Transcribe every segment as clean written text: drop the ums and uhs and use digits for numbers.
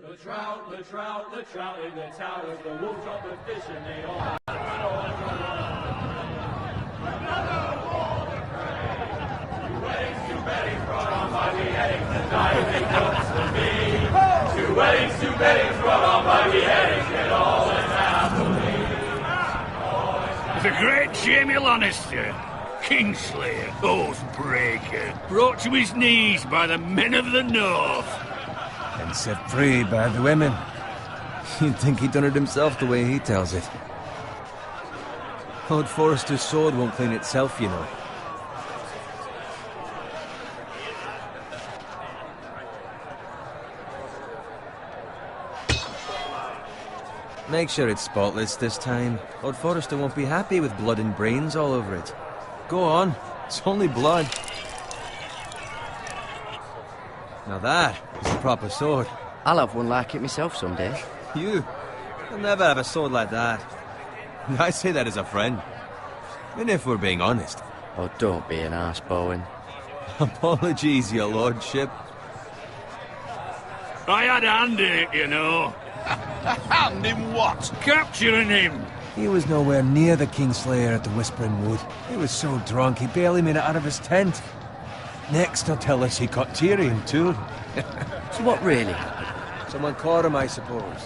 the trout in the towers, the wolves drop the fish and they all... Another war of prey. Two weddings brought on by beheadings, the diving jokes for me. Two weddings brought on by beheadings, yet all is happily. The great Jamie Lannister, Kingslayer, Oathbreaker, brought to his knees by the men of the North. And set free by the women. You'd think he'd done it himself the way he tells it. Lord Forrester's sword won't clean itself, you know. Make sure it's spotless this time. Lord Forrester won't be happy with blood and brains all over it. Go on, it's only blood. Now that is a proper sword. I'll have one like it myself someday. You'll never have a sword like that. I say that as a friend. And if we're being honest. Oh, don't be an arse, Bowen. Apologies, your lordship. I had a hand in it, you know. Hand in what? Capturing him. He was nowhere near the Kingslayer at the Whispering Wood. He was so drunk he barely made it out of his tent. Next he'll tell us he caught Tyrion too. So what really happened? Someone caught him, I suppose.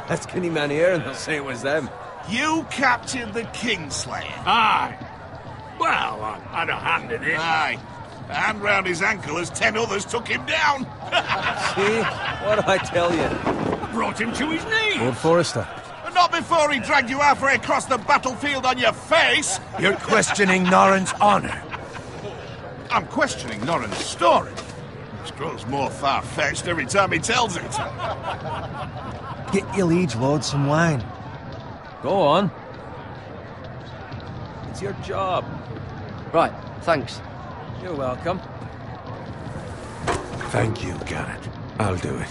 Ask any man here and they'll say it was them. You captured the Kingslayer? Aye. Well, I had a hand in it. Aye. A hand round his ankle as 10 others took him down. See? What did I tell you? Brought him to his knees. Lord Forrester. But not before he dragged you halfway across the battlefield on your face. You're questioning Norrin's honor. I'm questioning Norrin's story. It grows more far-fetched every time he tells it. Get your liege lord some wine. Go on. It's your job. Right, thanks. You're welcome. Thank you, Garrett. I'll do it.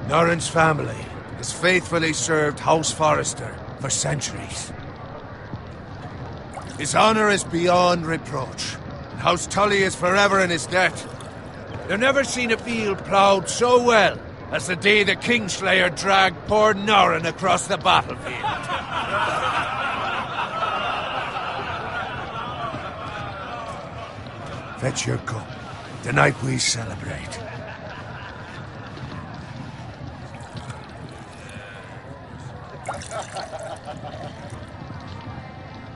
Norrin's family has faithfully served House Forrester for centuries. His honor is beyond reproach, and House Tully is forever in his debt. They've never seen a field ploughed so well as the day the Kingslayer dragged poor Norrin across the battlefield. Fetch your cup. Tonight we celebrate.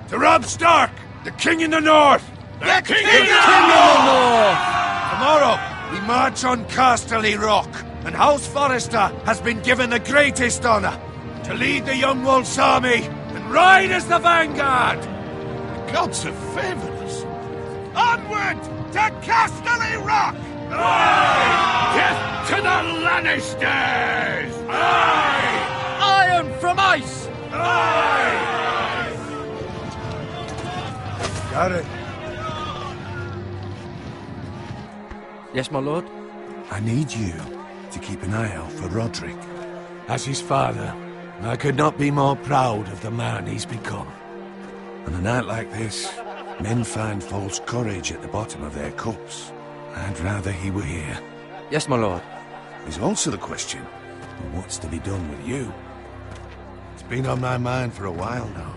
To Robb Stark, the King in the North! The King in the North! Tomorrow, we march on Casterly Rock, and House Forrester has been given the greatest honor to lead the Young Wolf's army and ride as the vanguard! The gods have favored us. Onward to Casterly Rock! Aye! Death to the Lannisters! Aye! Iron from ice! Aye! Got it. Yes, my lord? I need you to keep an eye out for Roderick. As his father, I could not be more proud of the man he's become. On a night like this, men find false courage at the bottom of their cups. I'd rather he were here. Yes, my lord. There's also the question of what's to be done with you. It's been on my mind for a while now.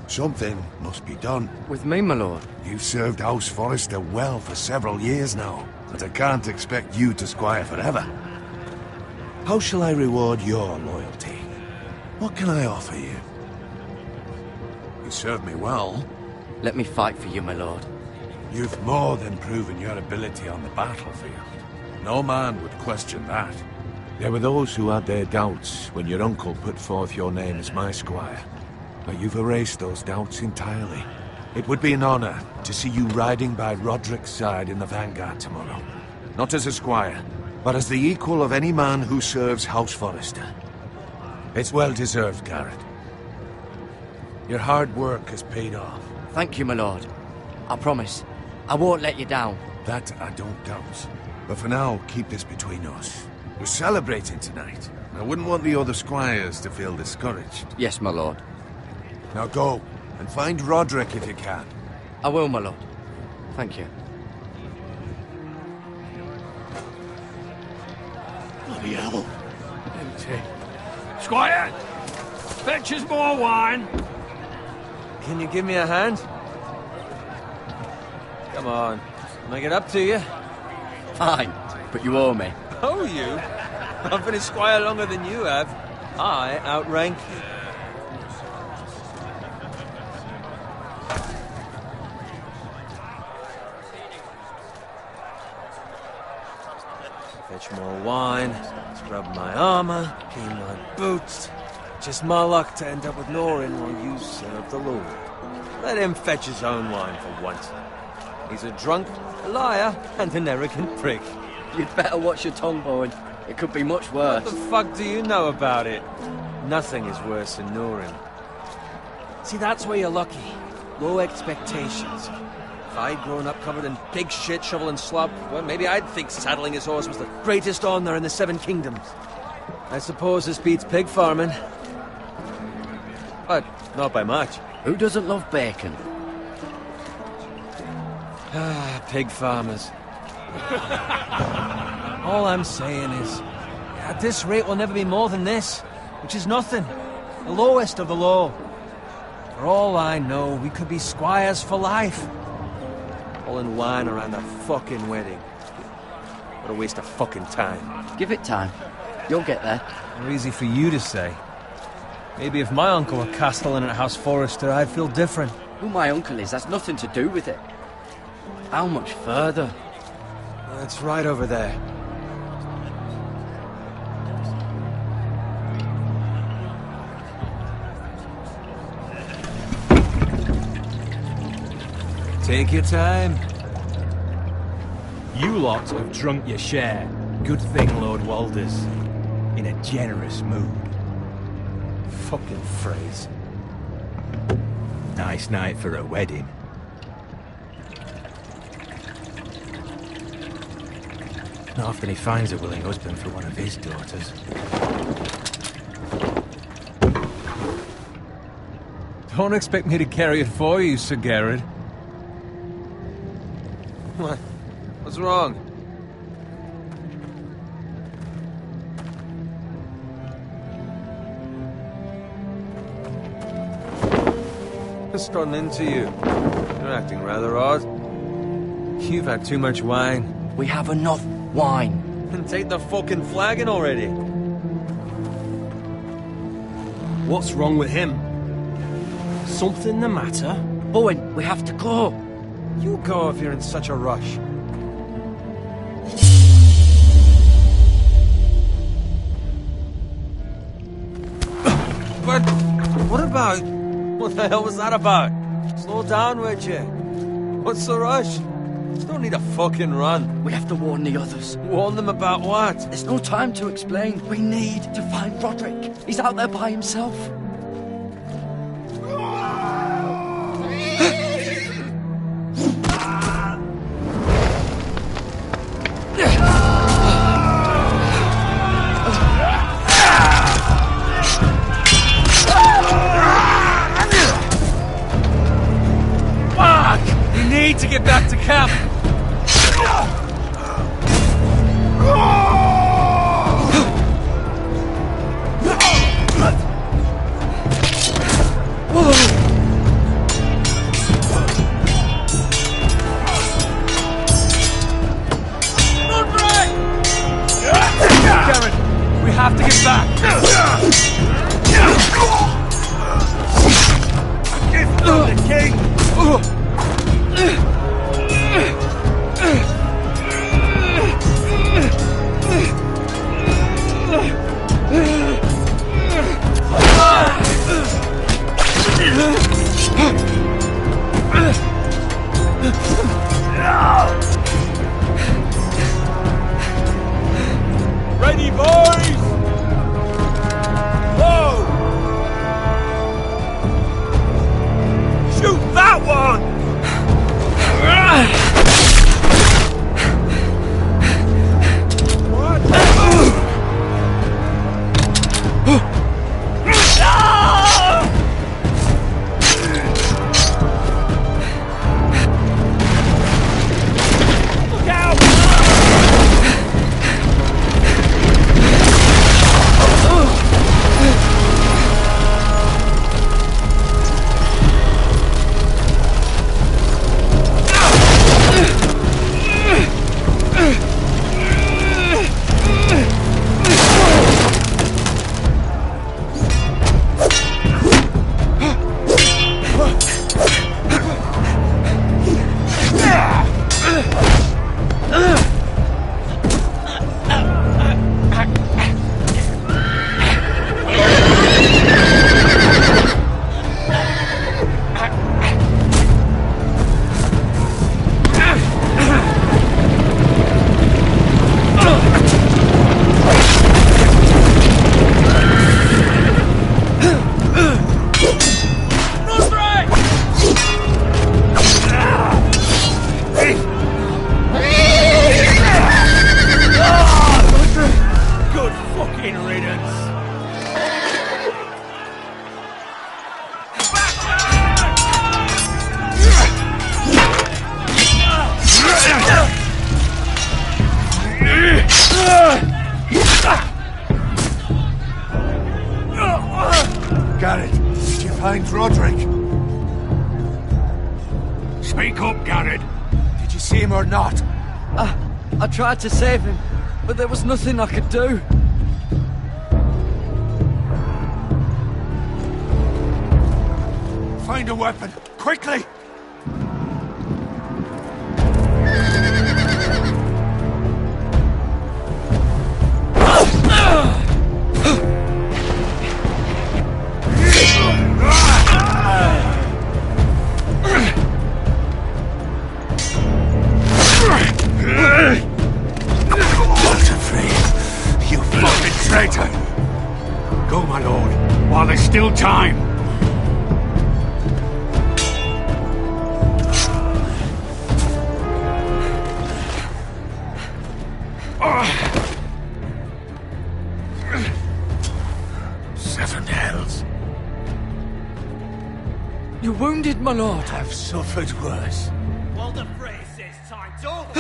Something must be done. With me, my lord? You've served House Forrester well for several years now, but I can't expect you to squire forever. How shall I reward your loyalty? What can I offer you? You served me well. Let me fight for you, my lord. You've more than proven your ability on the battlefield. No man would question that. There were those who had their doubts when your uncle put forth your name as my squire. But you've erased those doubts entirely. It would be an honor to see you riding by Roderick's side in the vanguard tomorrow. Not as a squire, but as the equal of any man who serves House Forrester. It's well deserved, Garrett. Your hard work has paid off. Thank you, my lord. I promise. I won't let you down. That I don't doubt. But for now, keep this between us. We're celebrating tonight. I wouldn't want the other squires to feel discouraged. Yes, my lord. Now go, and find Roderick if you can. I will, my lord. Thank you. Bloody hell. Empty. Squire! Fetch us more wine! Can you give me a hand? Come on. Make it up to you. Fine, but you owe me. Oh, you? I've been a squire longer than you have. I outrank you. Fetch more wine, scrub my armor, clean my boots. Just my luck to end up with Norin while you serve the Lord. Let him fetch his own wine for once. He's a drunk, a liar, and an arrogant prick. You'd better watch your tongue, Bowen. It could be much worse. What the fuck do you know about it? Nothing is worse than Norin. See, that's where you're lucky. Low expectations. If I'd grown up covered in pig shit, shovel and slop, well, maybe I'd think saddling his horse was the greatest honour in the Seven Kingdoms. I suppose this beats pig farming. But not by much. Who doesn't love bacon? Ah, pig farmers. All I'm saying is, at this rate we'll never be more than this, which is nothing. The lowest of the low. For all I know, we could be squires for life. Pulling wine around a fucking wedding. What a waste of fucking time. Give it time. You'll get there. More easy for you to say. Maybe if my uncle were castellan at House Forrester, I'd feel different. Who my uncle is, that's nothing to do with it. How much further? It's right over there. Take your time. You lot have drunk your share. Good thing Lord Walder's in a generous mood. Fucking phrase. Nice night for a wedding. Not often he finds a willing husband for one of his daughters. Don't expect me to carry it for you, Sir Garrett. What? What's wrong? Just running into you. You're acting rather odd. You've had too much wine. We have enough wine. Then take the fucking flagon already. What's wrong with him? Something the matter? Bowen, we have to go. You go if you're in such a rush. But what about? What the hell was that about? Slow down, would you? What's the rush? Don't need a fucking run. We have to warn the others. Warn them about what? There's no time to explain. We need to find Roderick. He's out there by himself. Need to get back to camp. Karen, we have to get back. Give them the king. Ready, boys! Whoa! Shoot that one! What? Where's Roderick? Speak up, Garrett. Did you see him or not? I tried to save him, but there was nothing I could do. Find a weapon, quickly! Go, my lord, while there's still time. Seven hells. You're wounded, my lord. I've suffered worse. Well, the phrase says time's over.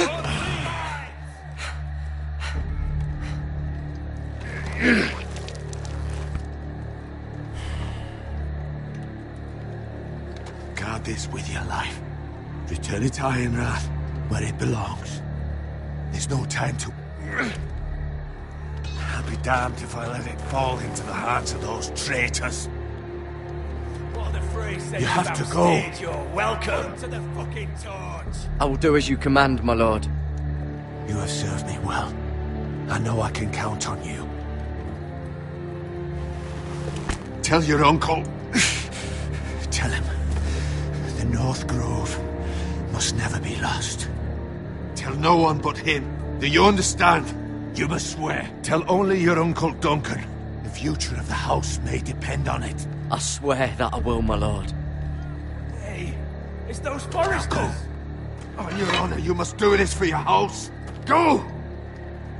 Guard this with your life. Return it to Ironrath, where it belongs. There's no time to... I'll be damned if I let it fall into the hands of those traitors. Well, the phrase says You have to go. You're welcome to the fucking torch. I will do as you command, my lord. You have served me well. I know I can count on you. Tell your uncle... Tell him. The North Grove must never be lost. Tell no one but him. Do you understand? You must swear. Tell only your Uncle Duncan. The future of the house may depend on it. I swear that I will, my lord. Hey, it's those foresters. Go. On your honor, you must do this for your house. Go!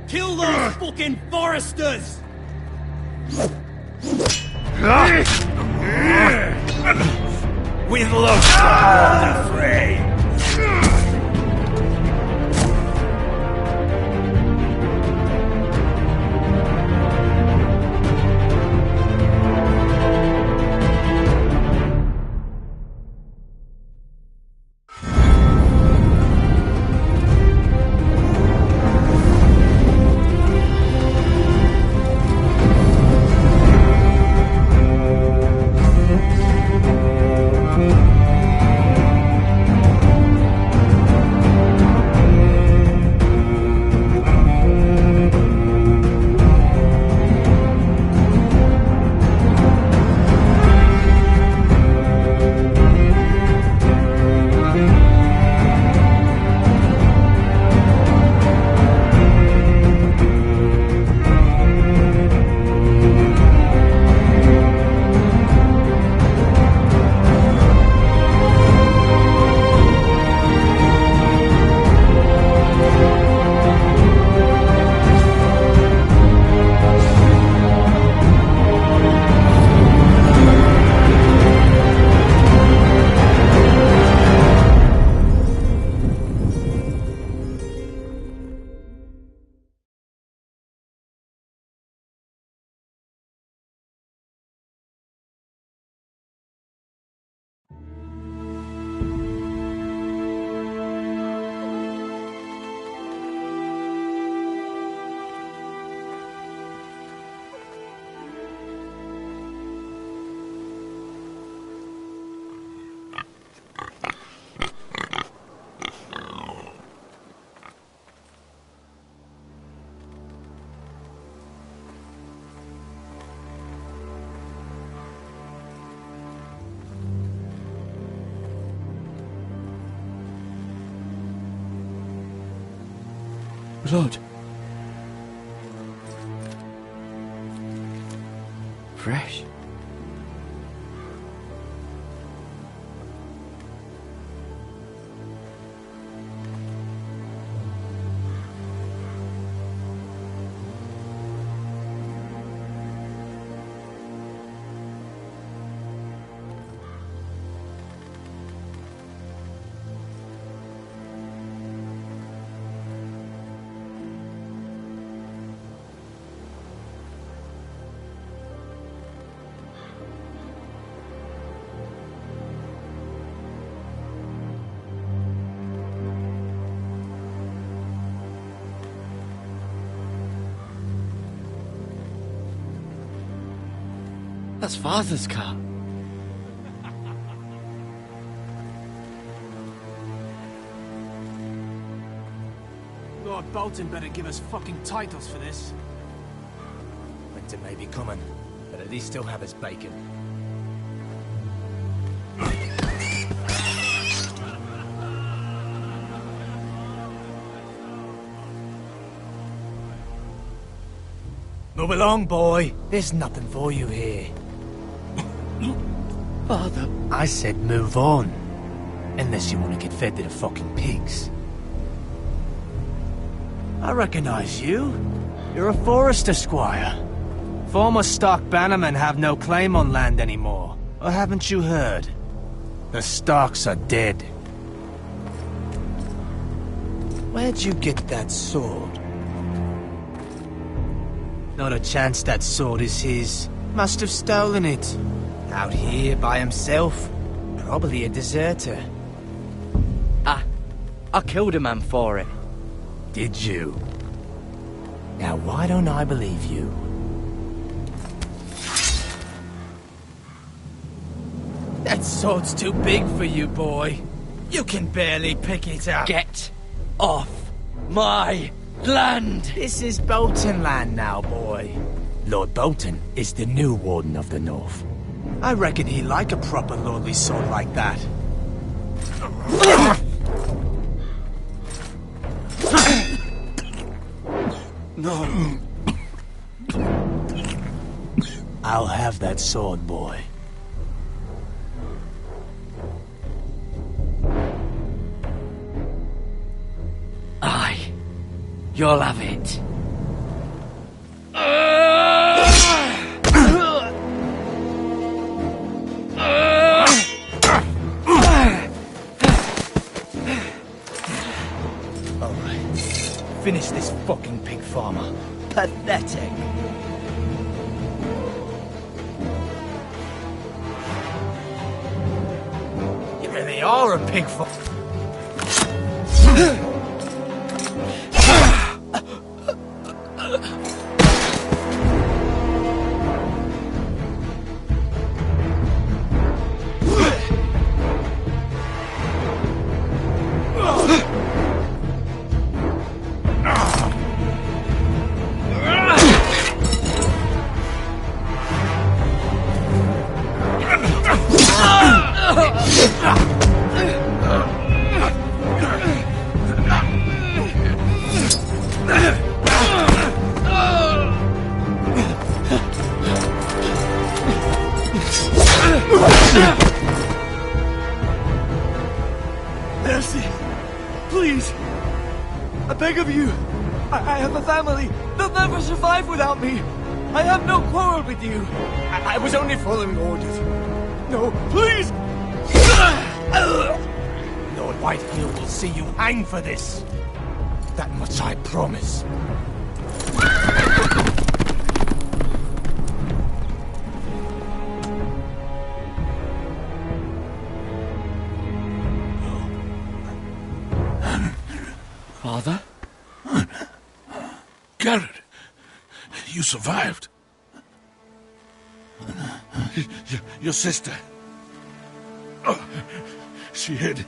Kill those fucking foresters. With love, the fray. Blood. Fresh. That's Father's car. Lord Bolton better give us fucking titles for this. Winter may be coming, but at least still have his bacon. Move along, boy. There's nothing for you here. Father. I said move on. Unless you want to get fed to the fucking pigs. I recognize you. You're a Forester squire. Former Stark bannermen have no claim on land anymore. Or haven't you heard? The Starks are dead. Where'd you get that sword? Not a chance that sword is his. Must have stolen it. Out here by himself. Probably a deserter. I killed a man for it. Did you? Now why don't I believe you? That sword's too big for you, boy. You can barely pick it up. Get off my land! This is Bolton land now, boy. Lord Bolton is the new Warden of the North. I reckon he'd like a proper lordly sword like that. No. I'll have that sword, boy. Aye. You'll have it. Alright. Finish this fucking pig farmer. Pathetic. You really are a pig farmer. Mercy! Please! I beg of you! I have a family! They'll never survive without me! I have no quarrel with you! I was only following orders. No, please! Lord Whitefield will see you hang for this. That much I promise. Father? Garrett, you survived. Your sister. Oh, she hid.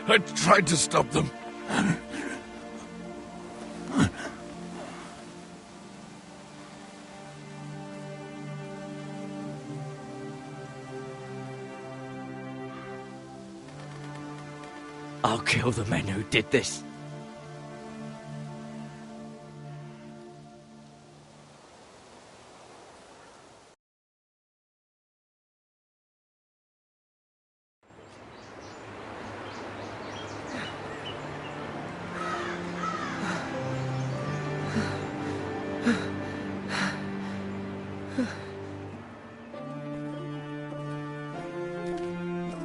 I tried to stop them. I'll kill the men who did this.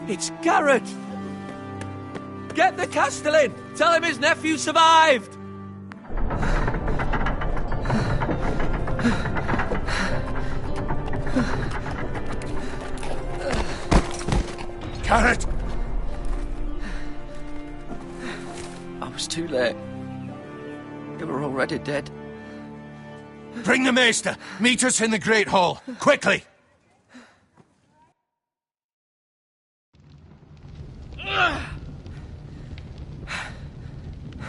It's Garrett! Get the Castellan! Tell him his nephew survived! Garrett! I was too They were already dead. Bring the Maester! Meet us in the Great Hall! Quickly!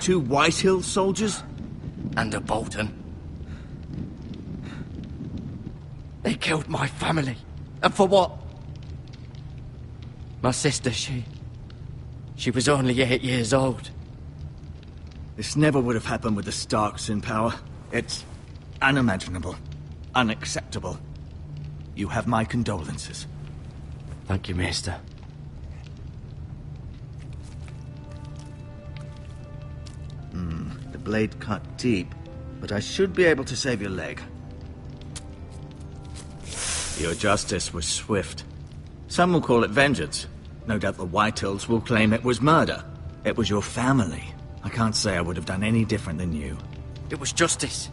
Two Whitehill soldiers? And a Bolton. They killed my family. And for what? My sister, she was only 8 years old. This never would have happened with the Starks in power. It's unimaginable. Unacceptable. You have my condolences. Thank you, Maester. The blade cut deep, but I should be able to save your leg. Your justice was swift. Some will call it vengeance. No doubt the Whitehills will claim it was murder. It was your family. I can't say I would have done any different than you. It was justice.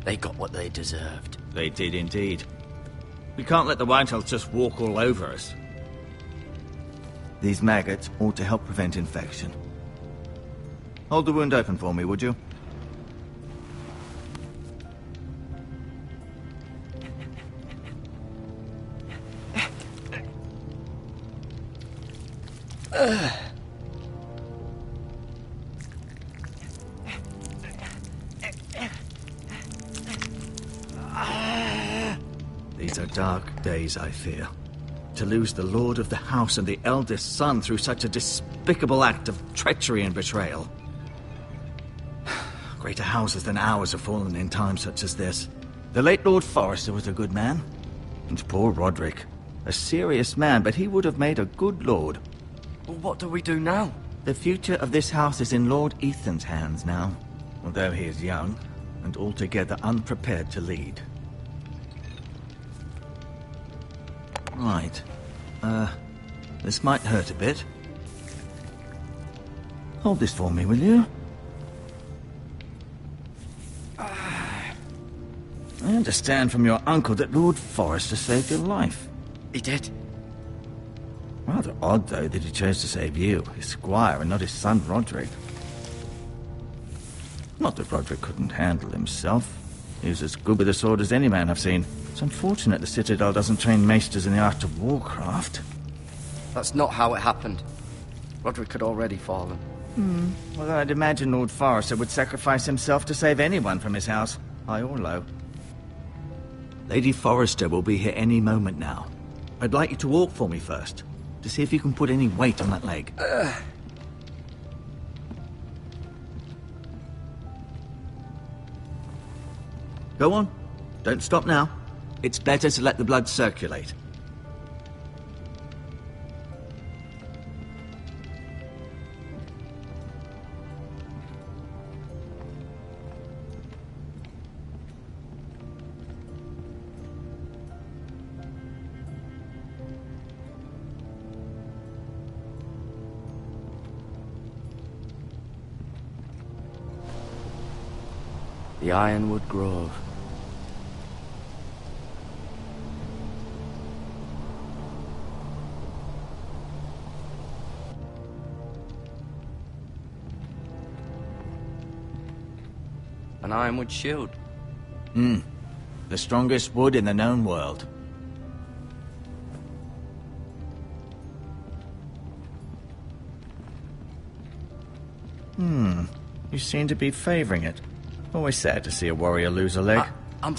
They got what they deserved. They did indeed. We can't let the Whitehills just walk all over us. These maggots ought to help prevent infection. Hold the wound open for me, would you? These are dark days, I fear. To lose the lord of the house and the eldest son through such a despicable act of treachery and betrayal. Greater houses than ours have fallen in times such as this. The late Lord Forrester was a good man. And poor Roderick. A serious man, but he would have made a good lord. Well, what do we do now? The future of this house is in Lord Ethan's hands now. Although he is young, and altogether unprepared to lead. Right. This might hurt a bit. Hold this for me, will you? I understand from your uncle that Lord Forrester saved your life. He did. Rather odd, though, that he chose to save you, his squire, and not his son Roderick. Not that Roderick couldn't handle himself. He was as good with a sword as any man I've seen. It's unfortunate the Citadel doesn't train maesters in the art of warcraft. That's not how it happened. Roderick had already fallen. Well, I'd imagine Lord Forrester would sacrifice himself to save anyone from his house, high or low. Lady Forrester will be here any moment now. I'd like you to walk for me first, to see if you can put any weight on that leg. Go on. Don't stop now. It's better to let the blood circulate. The Ironwood Grove. An ironwood shield. The strongest wood in the known world. You seem to be favoring it. Always sad to see a warrior lose a leg. I'm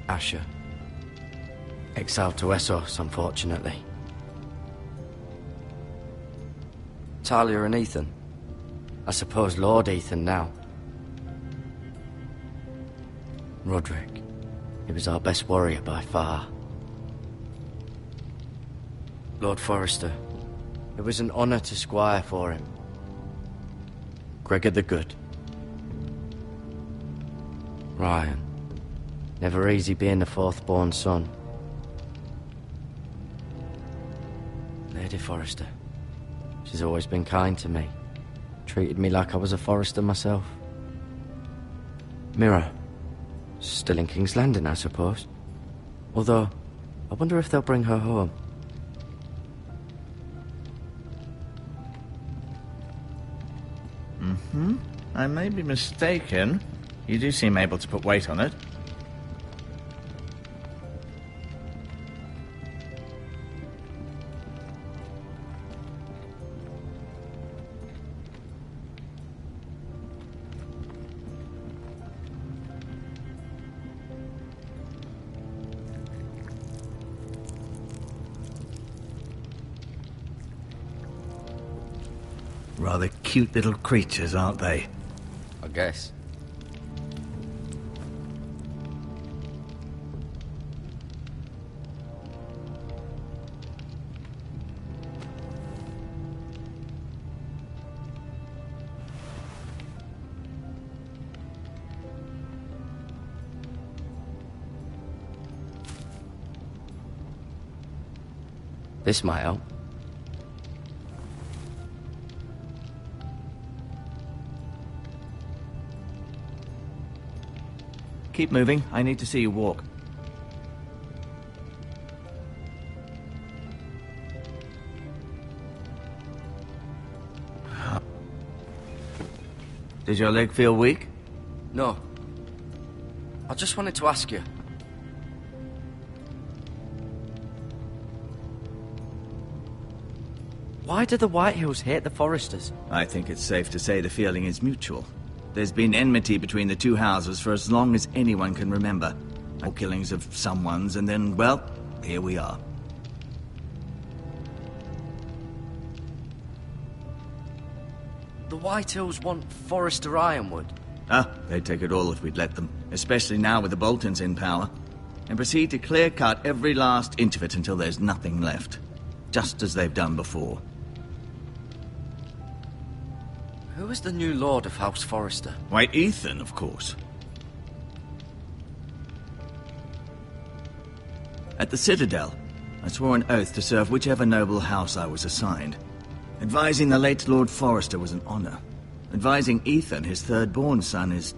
Asher. Exiled to Essos, unfortunately. Talia and Ethan. I suppose Lord Ethan now. Roderick. He was our best warrior by far. Lord Forrester. It was an honor to squire for him. Gregor the Good. Ryan. Never easy being the fourth-born son. Lady Forrester. She's always been kind to me. Treated me like I was a Forrester myself. Mira. Still in King's Landing, I suppose. Although, I wonder if they'll bring her home. I may be mistaken. You do seem able to put weight on it. Rather cute little creatures, aren't they? I guess. This might help. Keep moving. I need to see you walk. Does your leg feel weak? No. I just wanted to ask you. Why do the Whitehills hate the Foresters? I think it's safe to say the feeling is mutual. There's been enmity between the two houses for as long as anyone can remember. Killings of someone's, and then, well, here we are. The Whitehills want Forester Ironwood. They'd take it all if we'd let them, especially now with the Boltons in power, and proceed to clear-cut every last inch of it until there's nothing left, just as they've done before. Who is the new Lord of House Forester? Why, Ethan, of course. At the Citadel, I swore an oath to serve whichever noble house I was assigned. Advising the late Lord Forester was an honor. Advising Ethan, his third-born son, is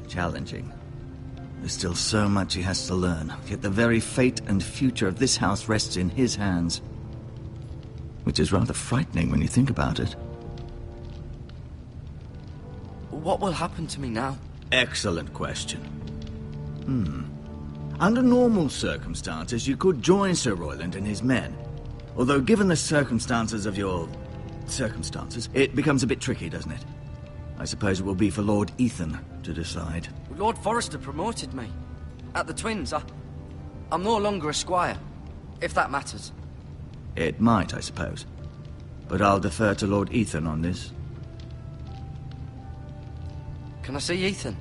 challenging. There's still so much he has to learn, yet the very fate and future of this house rests in his hands. Which is rather frightening when you think about it. What will happen to me now? Excellent question. Under normal circumstances, you could join Sir Royland and his men. Although, given the circumstances of your circumstances, it becomes a bit tricky, doesn't it? I suppose it will be for Lord Ethan to decide. Lord Forester promoted me. At the Twins, I'm no longer a squire, if that matters. It might, I suppose. But I'll defer to Lord Ethan on this. Can I see Ethan?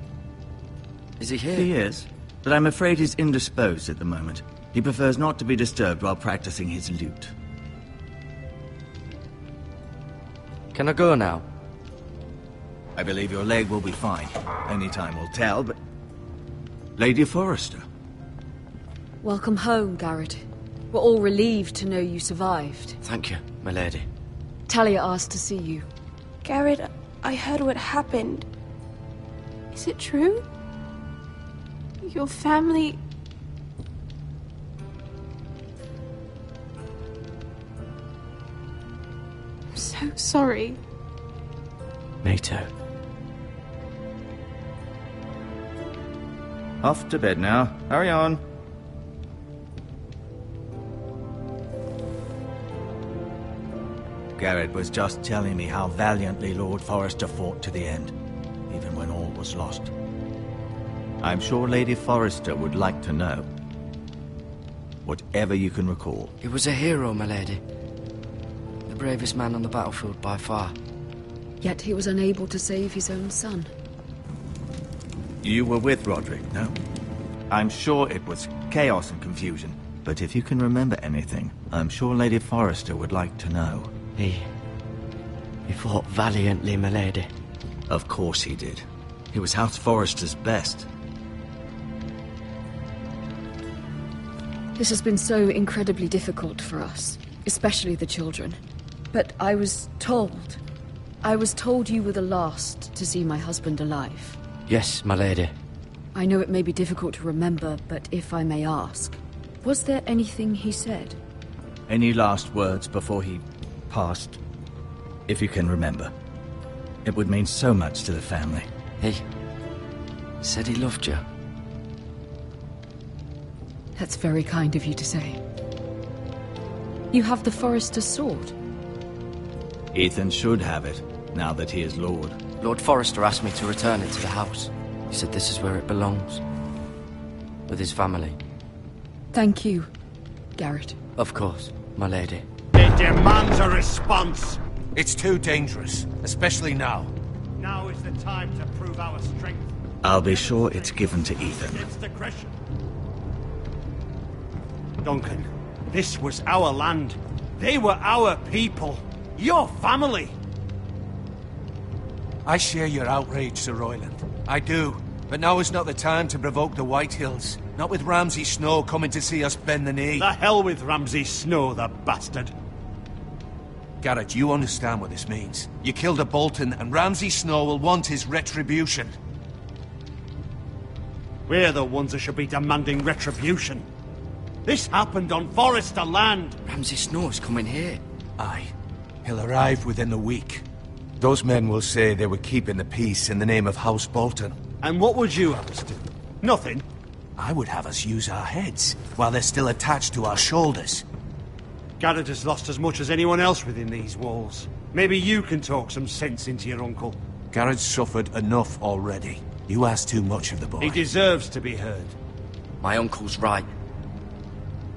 Is he here? He is, but I'm afraid he's indisposed at the moment. He prefers not to be disturbed while practicing his lute. Can I go now? I believe your leg will be fine. Only time will tell, but... Lady Forester. Welcome home, Garrett. We're all relieved to know you survived. Thank you, my lady. Talia asked to see you. Garrett, I heard what happened. Is it true? Your family... I'm so sorry. Me too. Off to bed now. Hurry on. Garrett was just telling me how valiantly Lord Forester fought to the end, even when all was lost. I'm sure Lady Forester would like to know. Whatever you can recall. He was a hero, my lady. The bravest man on the battlefield by far. Yet he was unable to save his own son. You were with Roderick, no? I'm sure it was chaos and confusion. But if you can remember anything, I'm sure Lady Forester would like to know. He fought valiantly, my lady. Of course he did. He was House Forester's best. This has been so incredibly difficult for us, especially the children. But I was told you were the last to see my husband alive. Yes, my lady. I know it may be difficult to remember, but if I may ask, Was there anything he said? Any last words before he passed? If you can remember. It would mean so much to the family. He said he loved you. That's very kind of you to say. You have the Forester's sword. Ethan should have it, now that he is Lord. Lord Forrester asked me to return it to the house. He said this is where it belongs. With his family. Thank you, Garrett. Of course, my lady. It demands a response. It's too dangerous, especially now. Now is the time to prove our strength. I'll be sure it's given to Ethan. It's the Gresham. Duncan, this was our land. They were our people. Your family. I share your outrage, Sir Royland. I do. But now is not the time to provoke the Whitehills. Not with Ramsay Snow coming to see us bend the knee. The hell with Ramsay Snow, the bastard. Garrett, you understand what this means. You killed a Bolton, and Ramsay Snow will want his retribution. We're the ones that should be demanding retribution. This happened on Forester land. Ramsay Snow's coming here. Aye. He'll arrive within a week. Those men will say they were keeping the peace in the name of House Bolton. And what would you have us do? Nothing. I would have us use our heads, while they're still attached to our shoulders. Garrett has lost as much as anyone else within these walls. Maybe you can talk some sense into your uncle. Garrett's suffered enough already. You ask too much of the boy. He deserves to be heard. My uncle's right.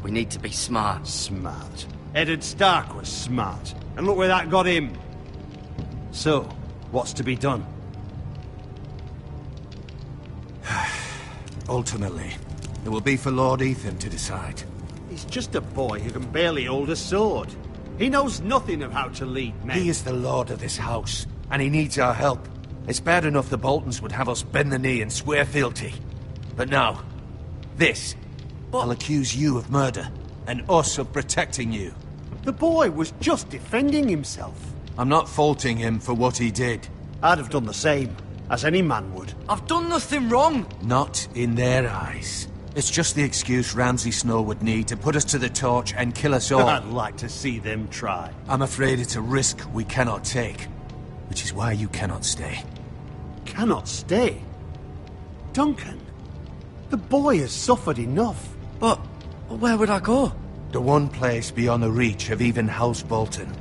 We need to be smart. Smart. Eddard Stark was smart. And look where that got him. So, what's to be done? Ultimately, it will be for Lord Ethan to decide. He's just a boy who can barely hold a sword. He knows nothing of how to lead men. He is the lord of this house, and he needs our help. It's bad enough the Boltons would have us bend the knee and swear fealty. But now, this. I'll accuse you of murder, and us of protecting you. The boy was just defending himself. I'm not faulting him for what he did. I'd have done the same, as any man would. I've done nothing wrong. Not in their eyes. It's just the excuse Ramsay Snow would need to put us to the torch and kill us all. I'd like to see them try. I'm afraid it's a risk we cannot take, which is why you cannot stay. Cannot stay? Duncan, the boy has suffered enough. But where would I go? The one place beyond the reach of even House Bolton.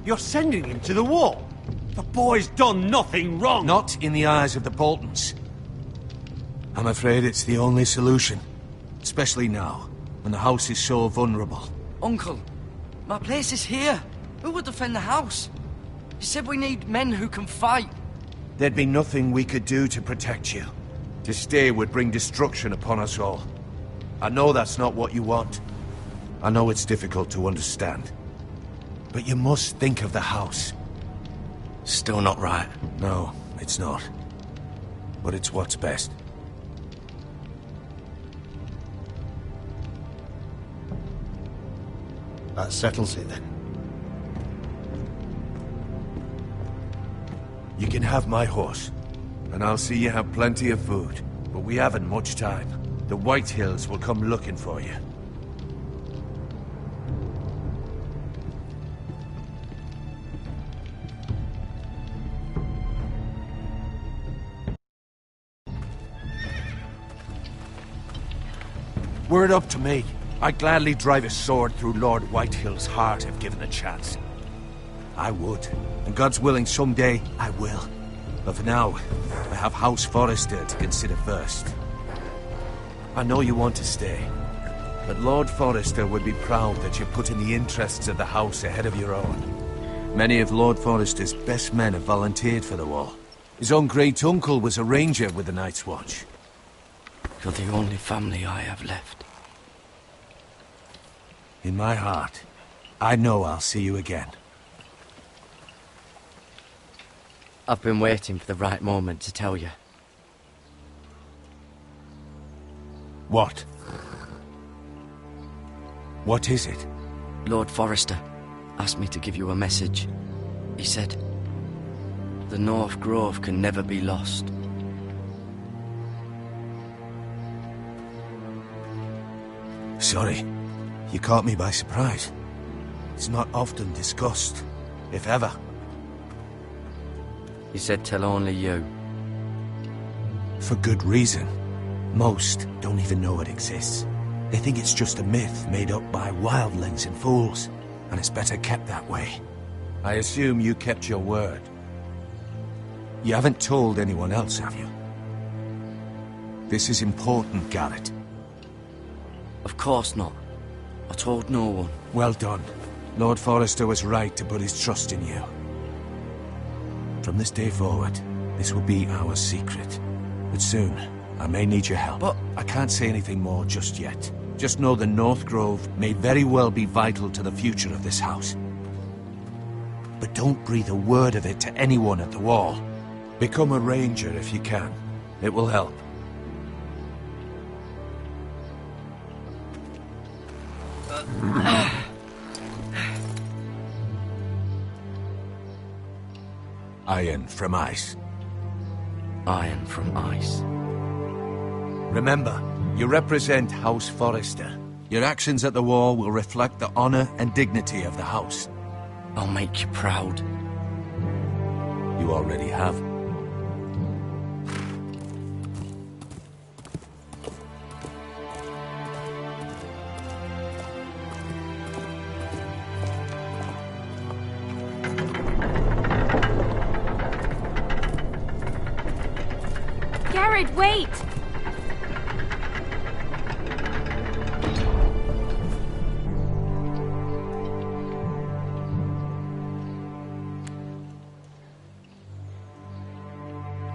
You're sending him to the wall? The boy's done nothing wrong! Not in the eyes of the Boltons. I'm afraid it's the only solution. Especially now, when the house is so vulnerable. Uncle, my place is here. Who would defend the house? You said we need men who can fight. There'd be nothing we could do to protect you. To stay would bring destruction upon us all. I know that's not what you want. I know it's difficult to understand. But you must think of the house. Still not right. No, it's not. But it's what's best. That settles it then. You can have my horse, and I'll see you have plenty of food. But we haven't much time. The Whitehills will come looking for you. Were it up to me, I'd gladly drive a sword through Lord Whitehill's heart if given a chance. I would, and God's willing someday I will. But for now, I have House Forester to consider first. I know you want to stay, but Lord Forester would be proud that you're putting the interests of the house ahead of your own. Many of Lord Forester's best men have volunteered for the war. His own great-uncle was a ranger with the Night's Watch. You're the only family I have left. In my heart, I know I'll see you again. I've been waiting for the right moment to tell you. What? What is it? Lord Forester asked me to give you a message. He said, the North Grove can never be lost. sorry. You caught me by surprise. It's not often discussed, if ever. He said tell only you. For good reason. Most don't even know it exists. They think it's just a myth made up by wildlings and fools, and it's better kept that way. I assume you kept your word. You haven't told anyone else, have you? This is important, Garrett. Of course not. I told no one. Well done. Lord Forrester was right to put his trust in you. From this day forward, this will be our secret. But soon, I may need your help. But I can't say anything more just yet. Just know the North Grove may very well be vital to the future of this house. But don't breathe a word of it to anyone at the wall. Become a ranger if you can. It will help. Iron from ice. Iron from ice. Remember, you represent House Forrester. Your actions at the wall will reflect the honor and dignity of the house. I'll make you proud. You already have. Garrett, wait!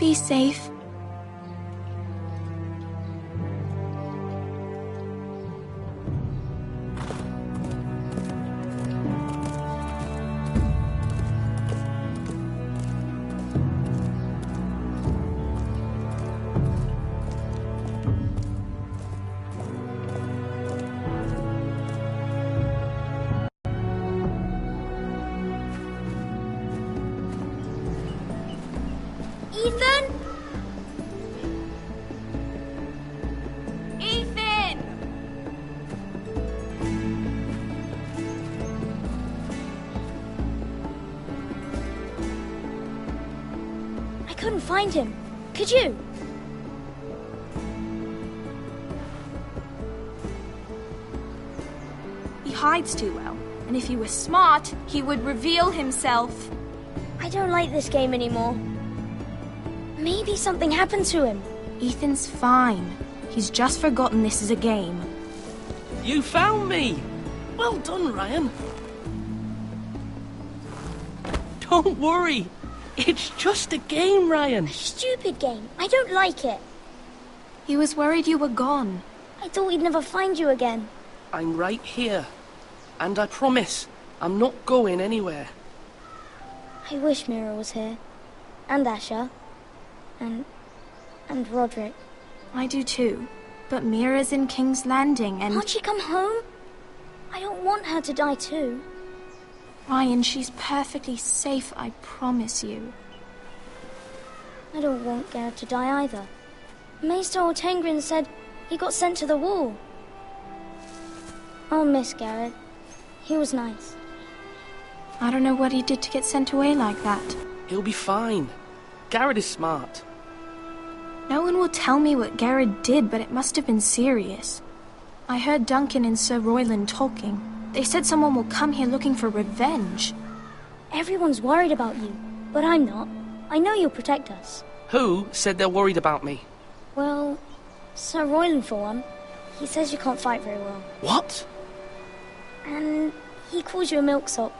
Be safe. Ethan? Ethan! I couldn't find him. Could you? He hides too well, and if he were smart, he would reveal himself. I don't like this game anymore. Maybe something happened to him. Ethan's fine. He's just forgotten this is a game. You found me! Well done, Ryan. Don't worry. It's just a game, Ryan. Stupid game. I don't like it. He was worried you were gone. I thought we'd never find you again. I'm right here. And I promise, I'm not going anywhere. I wish Mira was here. And Asher. And Roderick. I do too. But Mira's in King's Landing and... Can't she come home? I don't want her to die too. Ryan, she's perfectly safe, I promise you. I don't want Garrett to die either. Maester Ortengrin said he got sent to the wall. I'll miss Garrett. He was nice. I don't know what he did to get sent away like that. He'll be fine. Garrett is smart. No one will tell me what Garrett did, but it must have been serious. I heard Duncan and Sir Royland talking. They said someone will come here looking for revenge. Everyone's worried about you, but I'm not. I know you'll protect us. Who said they're worried about me? Well, Sir Royland for one. He says you can't fight very well. What? And he calls you a milksop.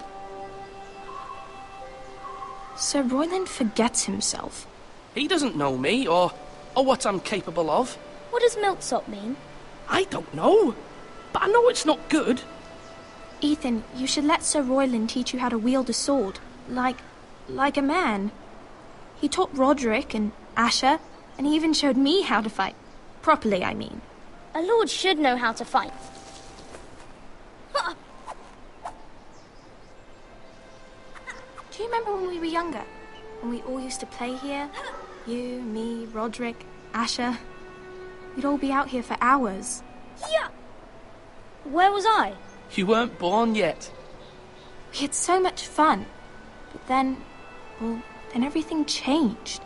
Sir Royland forgets himself. He doesn't know me, or what I'm capable of. What does milksop mean? I don't know, but I know it's not good. Ethan, you should let Sir Royland teach you how to wield a sword, like a man. He taught Roderick and Asher, and he even showed me how to fight. Properly, I mean. A lord should know how to fight. Do you remember when we were younger? When we all used to play here? You, me, Roderick, Asher. We'd all be out here for hours. Yeah! Where was I? You weren't born yet. We had so much fun. But then, well, then everything changed.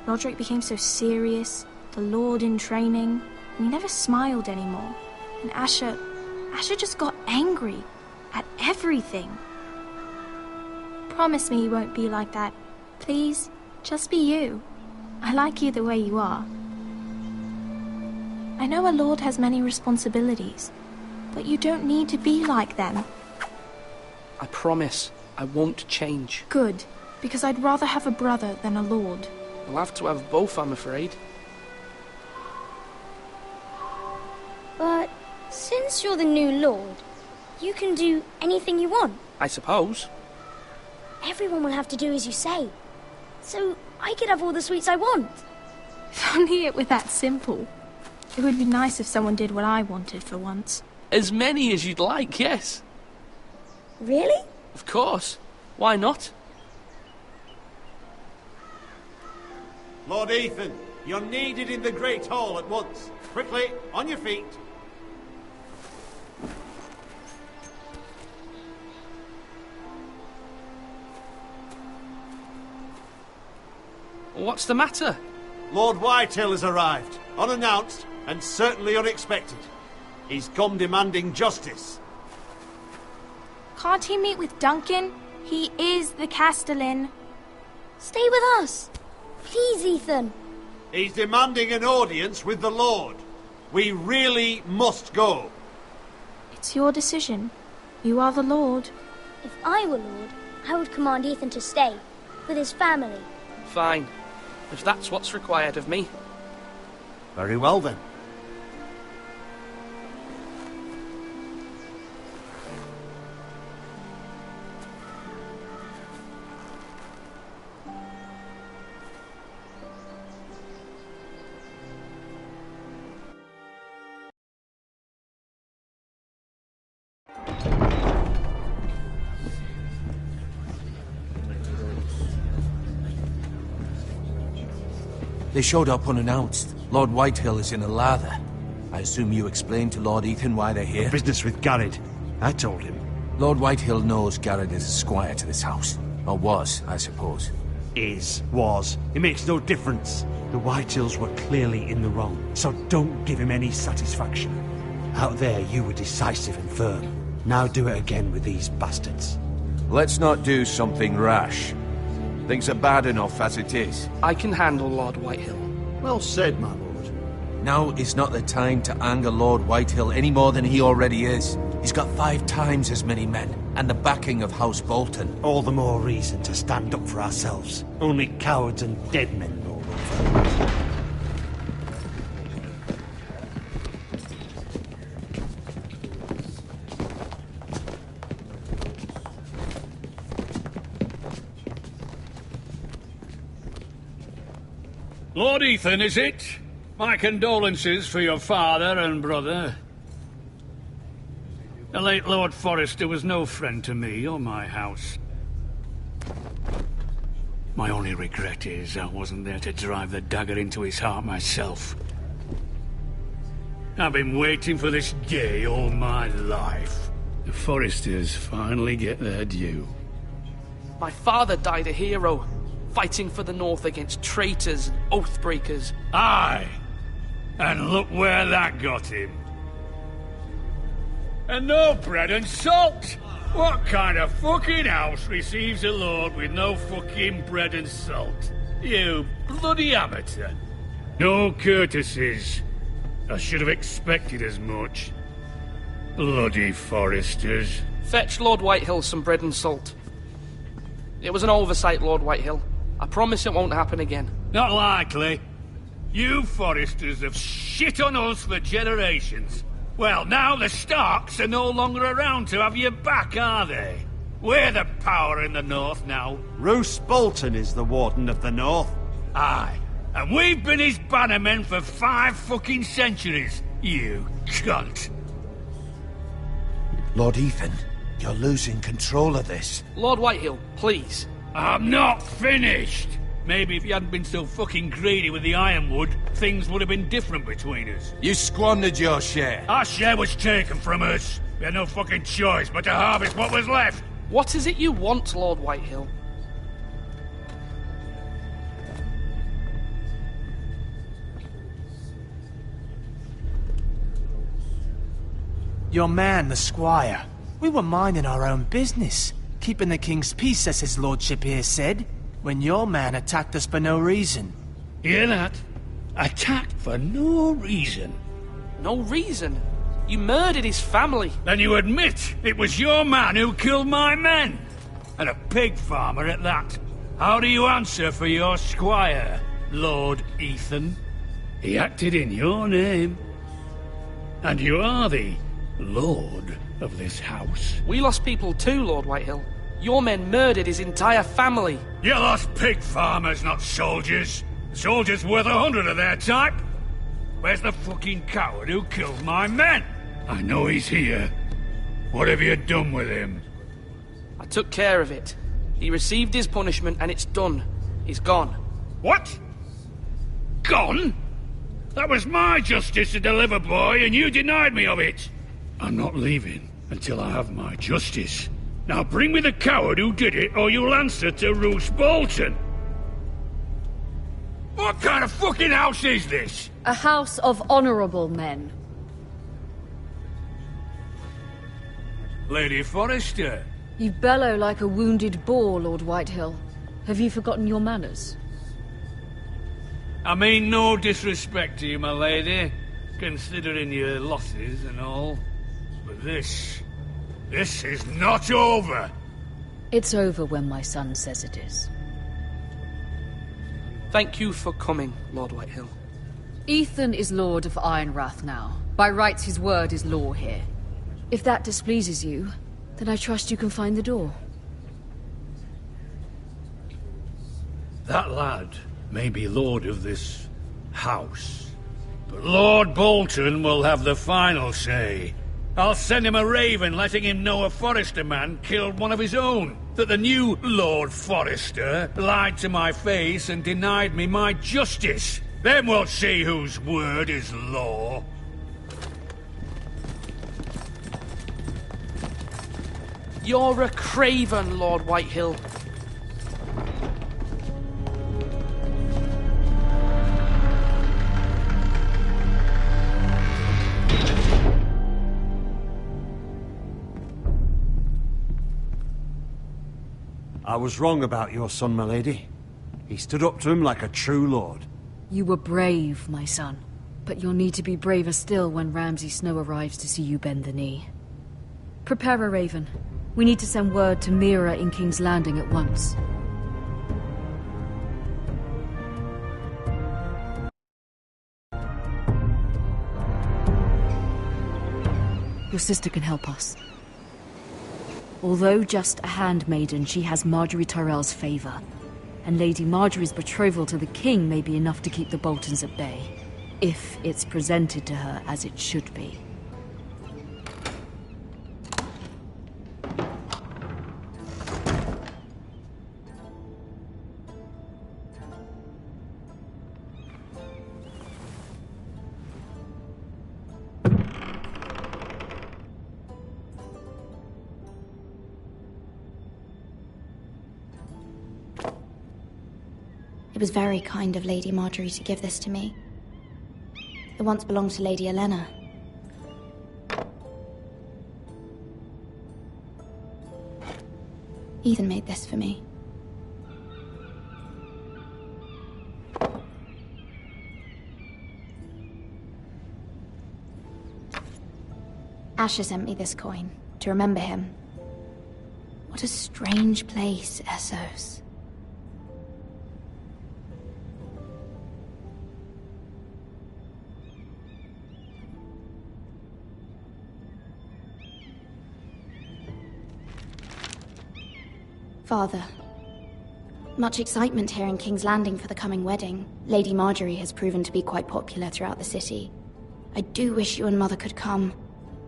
Roderick became so serious, the Lord in training, and he never smiled anymore. And Asher just got angry at everything. Promise me you won't be like that. Please, just be you. I like you the way you are. I know a lord has many responsibilities, but you don't need to be like them. I promise I won't change. Good, because I'd rather have a brother than a lord. We'll have to have both, I'm afraid. But since you're the new lord, you can do anything you want. I suppose. Everyone will have to do as you say. So I could have all the sweets I want. If only it were that simple. It would be nice if someone did what I wanted for once. As many as you'd like, yes. Really? Of course. Why not? Lord Ethan, you're needed in the Great Hall at once. Quickly, on your feet. What's the matter? Lord Whitehill has arrived, unannounced and certainly unexpected. He's come demanding justice. Can't he meet with Duncan? He is the Castellan. Stay with us. Please, Ethan. He's demanding an audience with the Lord. We really must go. It's your decision. You are the Lord. If I were Lord, I would command Ethan to stay, with his family. Fine. If that's what's required of me. Very well then. They showed up unannounced. Lord Whitehill is in a lather. I assume you explained to Lord Ethan why they're here? Business with Garrett. I told him. Lord Whitehill knows Garrett is a squire to this house. Or was, I suppose. Was. It makes no difference. The Whitehills were clearly in the wrong, so don't give him any satisfaction. Out there, you were decisive and firm. Now do it again with these bastards. Let's not do something rash. Things are bad enough as it is. I can handle Lord Whitehill. Well said, my lord. Now is not the time to anger Lord Whitehill any more than he already is. He's got 5 times as many men, and the backing of House Bolton. All the more reason to stand up for ourselves. Only cowards and dead men roll over. Lord Ethan, is it? My condolences for your father and brother. The late Lord Forrester was no friend to me or my house. My only regret is I wasn't there to drive the dagger into his heart myself. I've been waiting for this day all my life. The Forresters finally get their due. My father died a hero, fighting for the North against traitors and oathbreakers. Aye! And look where that got him. And no bread and salt! What kind of fucking house receives a lord with no fucking bread and salt? You bloody amateur. No courtesies. I should have expected as much. Bloody Forresters. Fetch Lord Whitehill some bread and salt. It was an oversight, Lord Whitehill. I promise it won't happen again. Not likely. You Forresters have shit on us for generations. Well, now the Starks are no longer around to have your back, are they? We're the power in the North now. Roose Bolton is the Warden of the North. Aye. And we've been his bannermen for 5 fucking centuries, you cunt. Lord Ethan, you're losing control of this. Lord Whitehill, please. I'm not finished. Maybe if you hadn't been so fucking greedy with the ironwood, things would have been different between us. You squandered your share. Our share was taken from us. We had no fucking choice but to harvest what was left. What is it you want, Lord Whitehill? Your man, the squire. We were minding our own business, keeping the king's peace, as his lordship here said, when your man attacked us for no reason. Hear that? Attacked for no reason. No reason? You murdered his family. Then you admit it was your man who killed my men. And a pig farmer at that. How do you answer for your squire, Lord Ethan? He acted in your name. And you are the lord of this house. We lost people too, Lord Whitehill. Your men murdered his entire family. You lost pig farmers, not soldiers. Soldiers worth 100 of their type. Where's the fucking coward who killed my men? I know he's here. What have you done with him? I took care of it. He received his punishment and it's done. He's gone. What? Gone? That was my justice to deliver, boy, and you denied me of it. I'm not leaving until I have my justice. Now bring me the coward who did it, or you'll answer to Roose Bolton. What kind of fucking house is this? A house of honorable men. Lady Forrester. You bellow like a wounded boar, Lord Whitehill. Have you forgotten your manners? I mean no disrespect to you, my lady, considering your losses and all. But this is not over. It's over when my son says it is. Thank you for coming, Lord Whitehill. Ethan is Lord of Ironrath now. By rights, his word is law here. If that displeases you, then I trust you can find the door. That lad may be lord of this house, but Lord Bolton will have the final say. I'll send him a raven letting him know a Forrester man killed one of his own. That the new Lord Forrester lied to my face and denied me my justice. Then we'll see whose word is law. You're a craven, Lord Whitehill. I was wrong about your son, my lady. He stood up to him like a true lord. You were brave, my son. But you'll need to be braver still when Ramsay Snow arrives to see you bend the knee. Prepare a raven. We need to send word to Mira in King's Landing at once. Your sister can help us. Although just a handmaiden, she has Marjorie Tyrell's favor. And Lady Marjorie's betrothal to the king may be enough to keep the Boltons at bay. If it's presented to her as it should be. It was very kind of Lady Marjorie to give this to me. It once belonged to Lady Elena. Ethan made this for me. Asher sent me this coin to remember him. What a strange place, Essos. Father, much excitement here in King's Landing for the coming wedding. Lady Marjorie has proven to be quite popular throughout the city. I do wish you and Mother could come,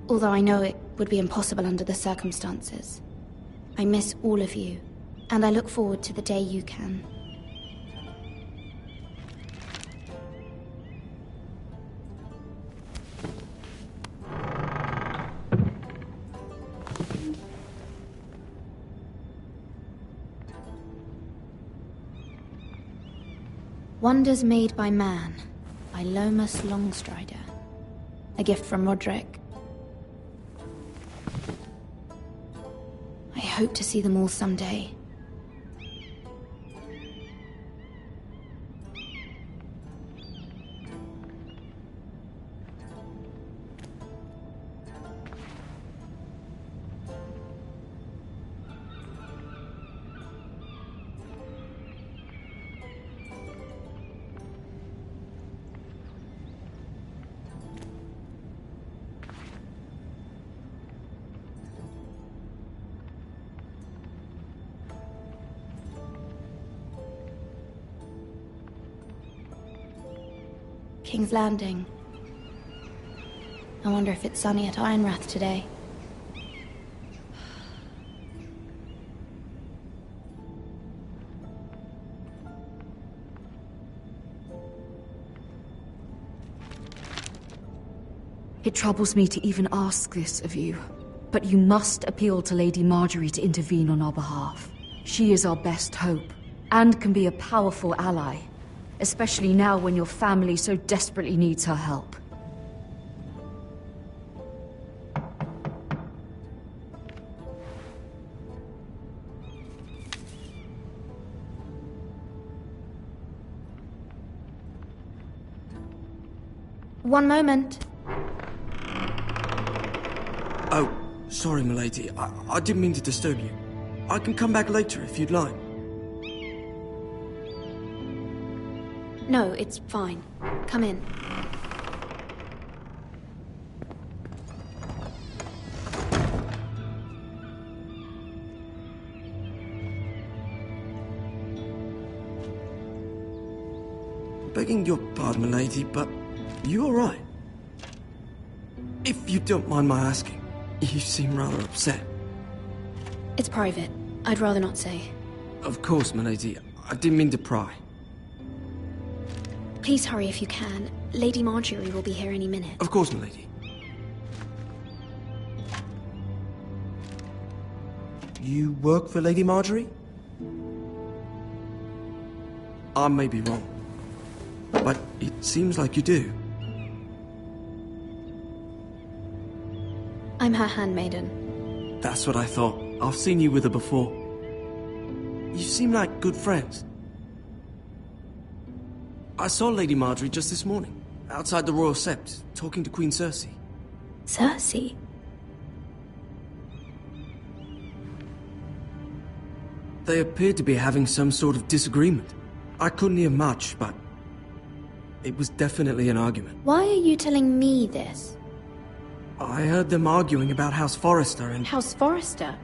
although I know it would be impossible under the circumstances. I miss all of you, and I look forward to the day you can. Wonders Made by Man, by Lomas Longstrider. A gift from Roderick. I hope to see them all someday. King's Landing. I wonder if it's sunny at Ironrath today. It troubles me to even ask this of you, but you must appeal to Lady Marjorie to intervene on our behalf. She is our best hope, and can be a powerful ally. Especially now when your family so desperately needs her help. One moment. Oh, sorry, milady. I didn't mean to disturb you. I can come back later if you'd like. No, it's fine. Come in. Begging your pardon, milady, but you all right? If you don't mind my asking, you seem rather upset. It's private. I'd rather not say. Of course, milady. I didn't mean to pry. Please hurry if you can. Lady Marjorie will be here any minute. Of course, milady. You work for Lady Marjorie? I may be wrong, but it seems like you do. I'm her handmaiden. That's what I thought. I've seen you with her before. You seem like good friends. I saw Lady Marjorie just this morning, outside the Royal Sept, talking to Queen Cersei. Cersei? They appeared to be having some sort of disagreement. I couldn't hear much, but it was definitely an argument. Why are you telling me this? I heard them arguing about House Forrester and... House Forrester?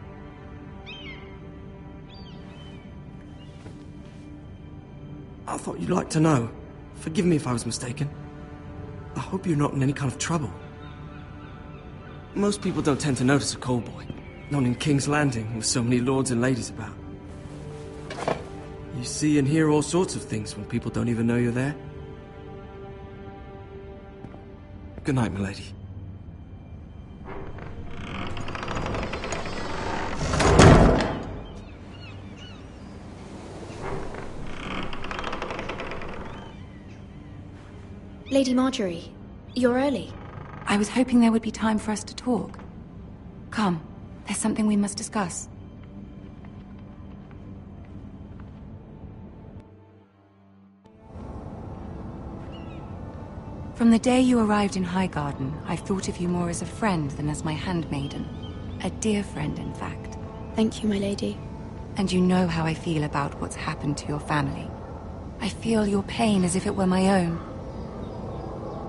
I thought you'd like to know. Forgive me if I was mistaken. I hope you're not in any kind of trouble. Most people don't tend to notice a callboy. Not in King's Landing, with so many lords and ladies about. You see and hear all sorts of things when people don't even know you're there. Good night, milady. Lady Marjorie, you're early. I was hoping there would be time for us to talk. Come, there's something we must discuss. From the day you arrived in Highgarden, I've thought of you more as a friend than as my handmaiden. A dear friend, in fact. Thank you, my lady. And you know how I feel about what's happened to your family. I feel your pain as if it were my own.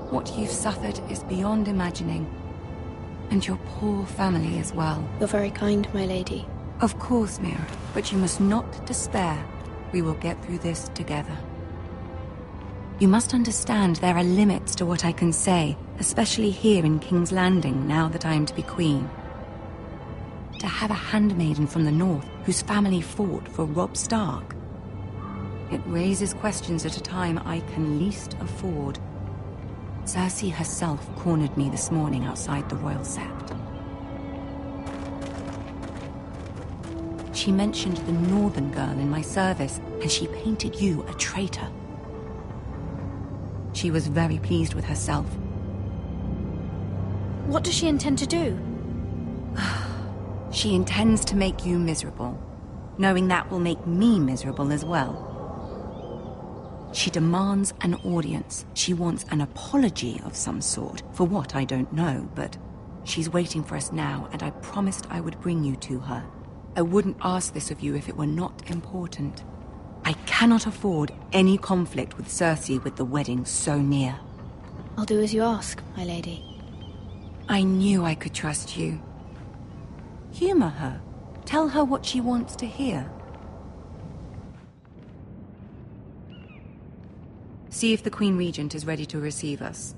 What you've suffered is beyond imagining. And your poor family as well. You're very kind, my lady. Of course, Mira, but you must not despair. We will get through this together. You must understand there are limits to what I can say, especially here in King's Landing, now that I am to be queen. To have a handmaiden from the north whose family fought for Robb Stark. It raises questions at a time I can least afford. Cersei herself cornered me this morning outside the Royal Sept. She mentioned the northern girl in my service, and she painted you a traitor. She was very pleased with herself. What does she intend to do? She intends to make you miserable, knowing that will make me miserable as well. She demands an audience. She wants an apology of some sort. For what, I don't know, but she's waiting for us now, and I promised I would bring you to her. I wouldn't ask this of you if it were not important. I cannot afford any conflict with Cersei with the wedding so near. I'll do as you ask, my lady. I knew I could trust you. Humor her. Tell her what she wants to hear. See if the Queen Regent is ready to receive us.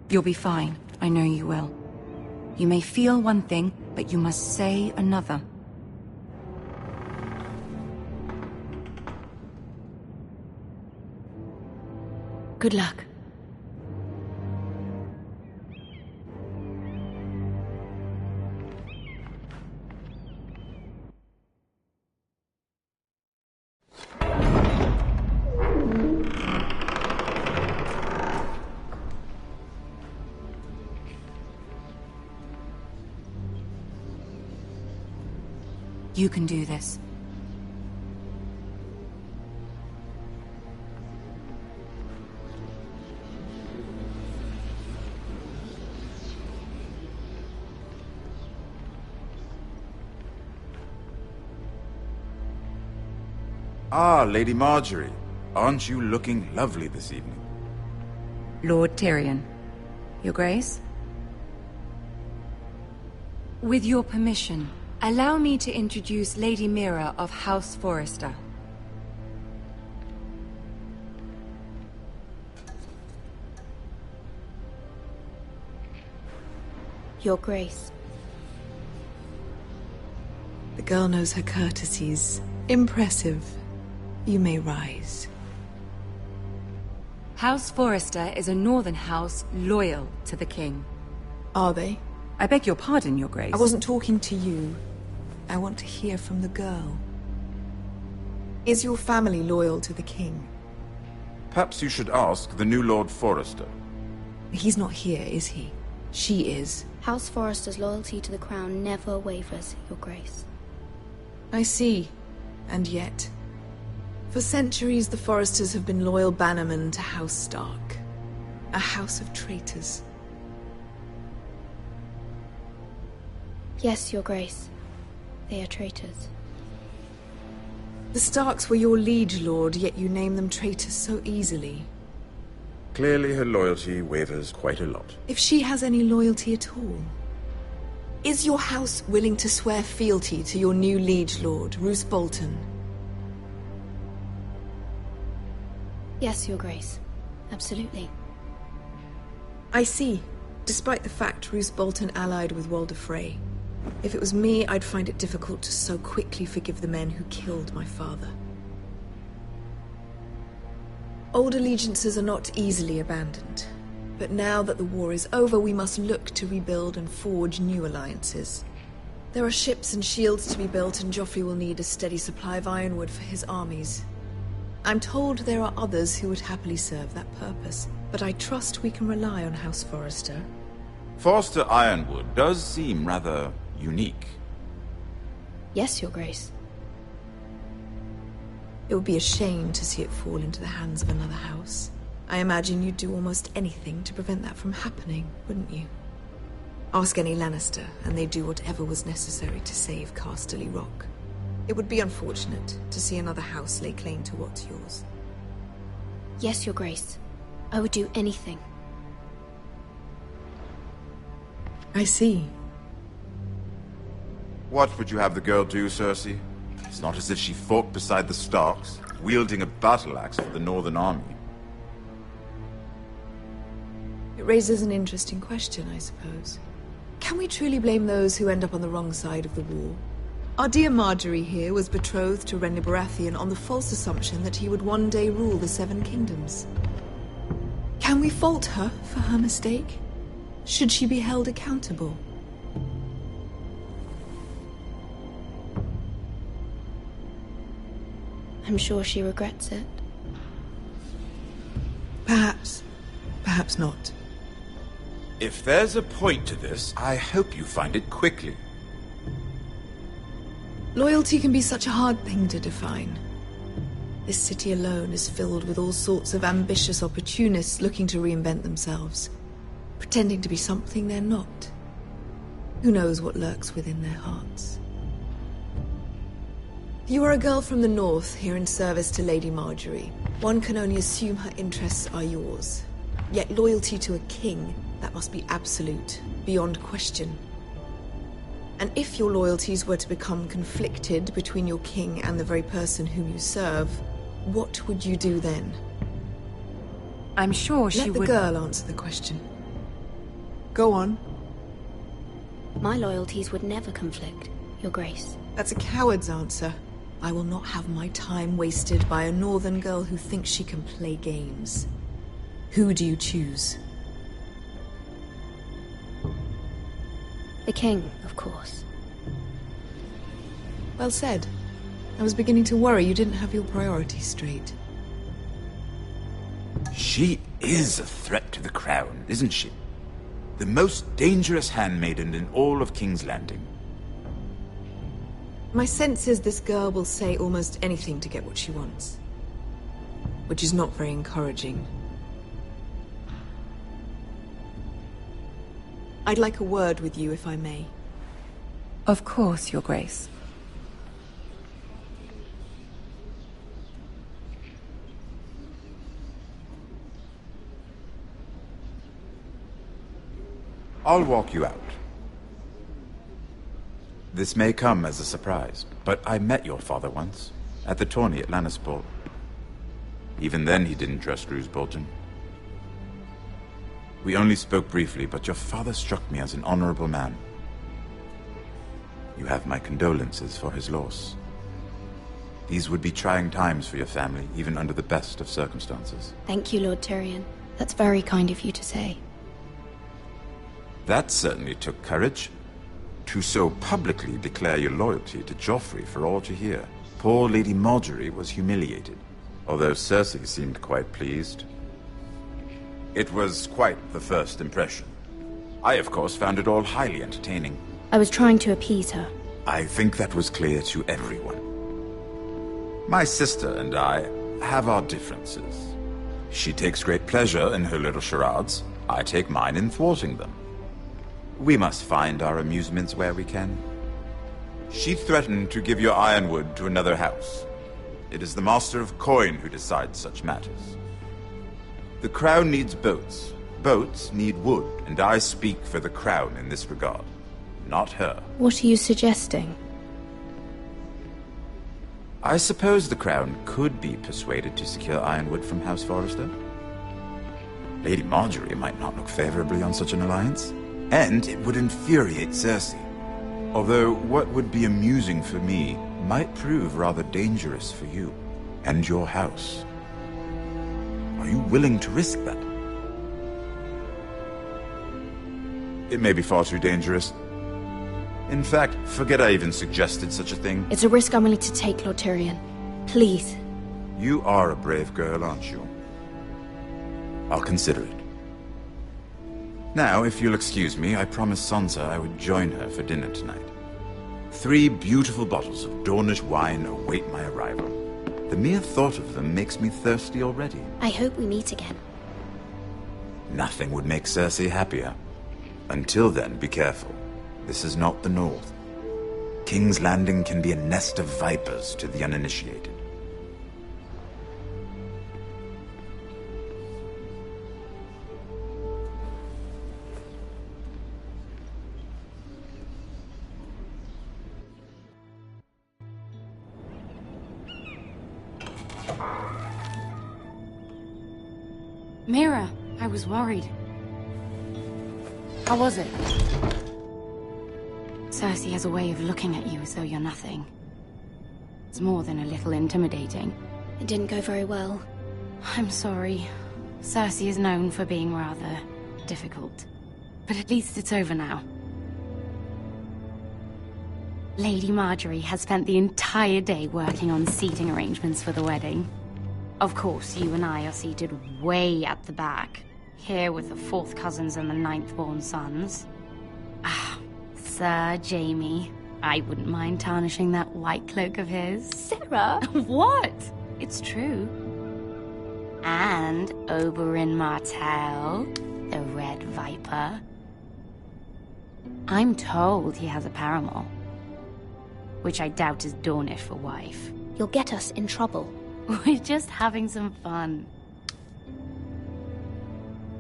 You'll be fine. I know you will. You may feel one thing, but you must say another. Good luck. You can do this. Ah, Lady Marjorie. Aren't you looking lovely this evening? Lord Tyrion. Your Grace? With your permission, allow me to introduce Lady Mira of House Forrester. Your Grace. The girl knows her courtesies. Impressive. You may rise. House Forrester is a northern house loyal to the king. Are they? I beg your pardon, Your Grace. I wasn't talking to you. I want to hear from the girl. Is your family loyal to the king? Perhaps you should ask the new Lord Forrester. He's not here, is he? She is. House Forrester's loyalty to the crown never wavers, Your Grace. I see. And yet, for centuries the Forresters have been loyal bannermen to House Stark. A house of traitors. Yes, Your Grace. They are traitors. The Starks were your liege lord, yet you name them traitors so easily. Clearly her loyalty wavers quite a lot. If she has any loyalty at all. Is your house willing to swear fealty to your new liege lord, Roose Bolton? Yes, Your Grace. Absolutely. I see. Despite the fact Roose Bolton allied with Walder Frey. If it was me, I'd find it difficult to so quickly forgive the men who killed my father. Old allegiances are not easily abandoned. But now that the war is over, we must look to rebuild and forge new alliances. There are ships and shields to be built, and Joffrey will need a steady supply of ironwood for his armies. I'm told there are others who would happily serve that purpose, but I trust we can rely on House Forrester. Forrester Ironwood does seem rather unique. Yes, Your Grace. It would be a shame to see it fall into the hands of another house. I imagine you'd do almost anything to prevent that from happening, wouldn't you? Ask any Lannister, and they'd do whatever was necessary to save Casterly Rock. It would be unfortunate to see another house lay claim to what's yours. Yes, Your Grace. I would do anything. I see. What would you have the girl do, Cersei? It's not as if she fought beside the Starks, wielding a battle axe for the Northern Army. It raises an interesting question, I suppose. Can we truly blame those who end up on the wrong side of the war? Our dear Marjorie here was betrothed to Renly Baratheon on the false assumption that he would one day rule the Seven Kingdoms. Can we fault her for her mistake? Should she be held accountable? I'm sure she regrets it. Perhaps. Perhaps not. If there's a point to this, I hope you find it quickly. Loyalty can be such a hard thing to define. This city alone is filled with all sorts of ambitious opportunists looking to reinvent themselves, pretending to be something they're not. Who knows what lurks within their hearts? You are a girl from the north, here in service to Lady Marjorie. One can only assume her interests are yours. Yet loyalty to a king, that must be absolute, beyond question. And if your loyalties were to become conflicted between your king and the very person whom you serve, what would you do then? I'm sure she would... Let the girl answer the question. Go on. My loyalties would never conflict, Your Grace. That's a coward's answer. I will not have my time wasted by a northern girl who thinks she can play games. Who do you choose? The king, of course. Well said. I was beginning to worry you didn't have your priorities straight. She is a threat to the crown, isn't she? The most dangerous handmaiden in all of King's Landing. My sense is this girl will say almost anything to get what she wants. Which is not very encouraging. I'd like a word with you, if I may. Of course, Your Grace. I'll walk you out. This may come as a surprise, but I met your father once, at the tourney at Lannisport. Even then he didn't trust Roose Bolton. We only spoke briefly, but your father struck me as an honorable man. You have my condolences for his loss. These would be trying times for your family, even under the best of circumstances. Thank you, Lord Tyrion. That's very kind of you to say. That certainly took courage. To so publicly declare your loyalty to Joffrey for all to hear. Poor Lady Marjorie was humiliated, although Cersei seemed quite pleased. It was quite the first impression. I, of course, found it all highly entertaining. I was trying to appease her. I think that was clear to everyone. My sister and I have our differences. She takes great pleasure in her little charades. I take mine in thwarting them. We must find our amusements where we can. She threatened to give your ironwood to another house. It is the Master of Coin who decides such matters. The Crown needs boats. Boats need wood, and I speak for the Crown in this regard, not her. What are you suggesting? I suppose the Crown could be persuaded to secure ironwood from House Forrester. Lady Marjorie might not look favorably on such an alliance. And it would infuriate Cersei. Although what would be amusing for me might prove rather dangerous for you and your house. Are you willing to risk that? It may be far too dangerous. In fact, forget I even suggested such a thing. It's a risk I'm willing to take, Lord Tyrion. Please. You are a brave girl, aren't you? I'll consider it. Now, if you'll excuse me, I promised Sansa I would join her for dinner tonight. 3 beautiful bottles of Dornish wine await my arrival. The mere thought of them makes me thirsty already. I hope we meet again. Nothing would make Cersei happier. Until then, be careful. This is not the North. King's Landing can be a nest of vipers to the uninitiated. Mira, I was worried. How was it? Cersei has a way of looking at you as though you're nothing. It's more than a little intimidating. It didn't go very well. I'm sorry. Cersei is known for being rather difficult. But at least it's over now. Lady Marjorie has spent the entire day working on seating arrangements for the wedding. Of course, you and I are seated way at the back, here with the 4th cousins and the 9th-born sons. Ah, Sir Jaime. I wouldn't mind tarnishing that white cloak of his. Sarah! What? It's true. And Oberyn Martell, the Red Viper. I'm told he has a paramour. Which I doubt is Dornish for wife. You'll get us in trouble. We're just having some fun.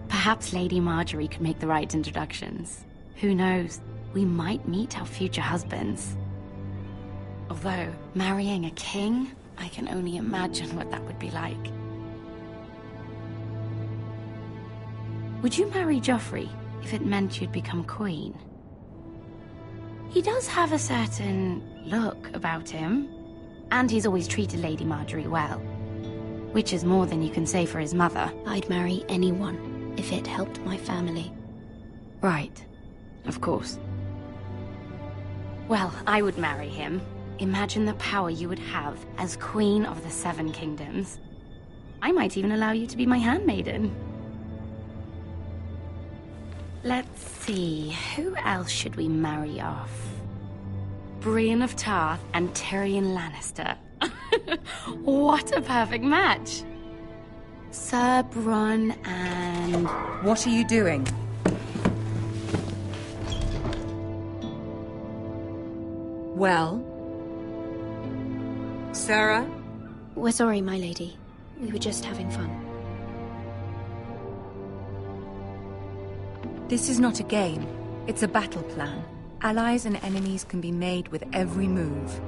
Perhaps Lady Marjorie could make the right introductions. Who knows? We might meet our future husbands. Although, marrying a king, I can only imagine what that would be like. Would you marry Joffrey if it meant you'd become queen? He does have a certain look about him, and he's always treated Lady Marjorie well. Which is more than you can say for his mother. I'd marry anyone if it helped my family. Right. Of course. Well, I would marry him. Imagine the power you would have as Queen of the 7 Kingdoms. I might even allow you to be my handmaiden. Let's see, who else should we marry off? Brienne of Tarth and Tyrion Lannister. What a perfect match! Sir Bronn and... What are you doing? Well? Sarah? We're sorry, my lady. We were just having fun. This is not a game. It's a battle plan. Allies and enemies can be made with every move.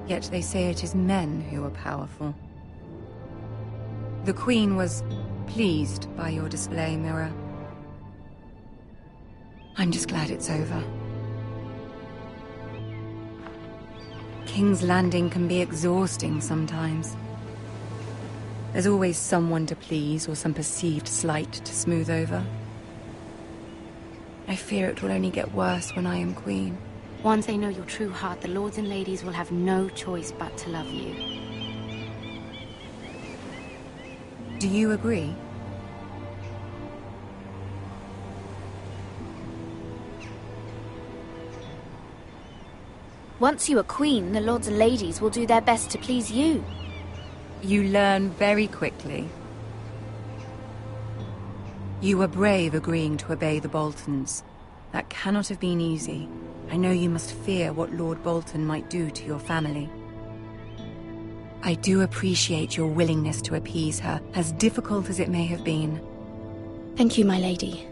Yet they say it is men who are powerful. The Queen was pleased by your display, Mira. I'm just glad it's over. King's Landing can be exhausting sometimes. There's always someone to please or some perceived slight to smooth over. I fear it will only get worse when I am queen. Once they know your true heart, the lords and ladies will have no choice but to love you. Do you agree? Once you are queen, the lords and ladies will do their best to please you. You learn very quickly. You were brave agreeing to obey the Boltons. That cannot have been easy. I know you must fear what Lord Bolton might do to your family. I do appreciate your willingness to appease her, as difficult as it may have been. Thank you, my lady.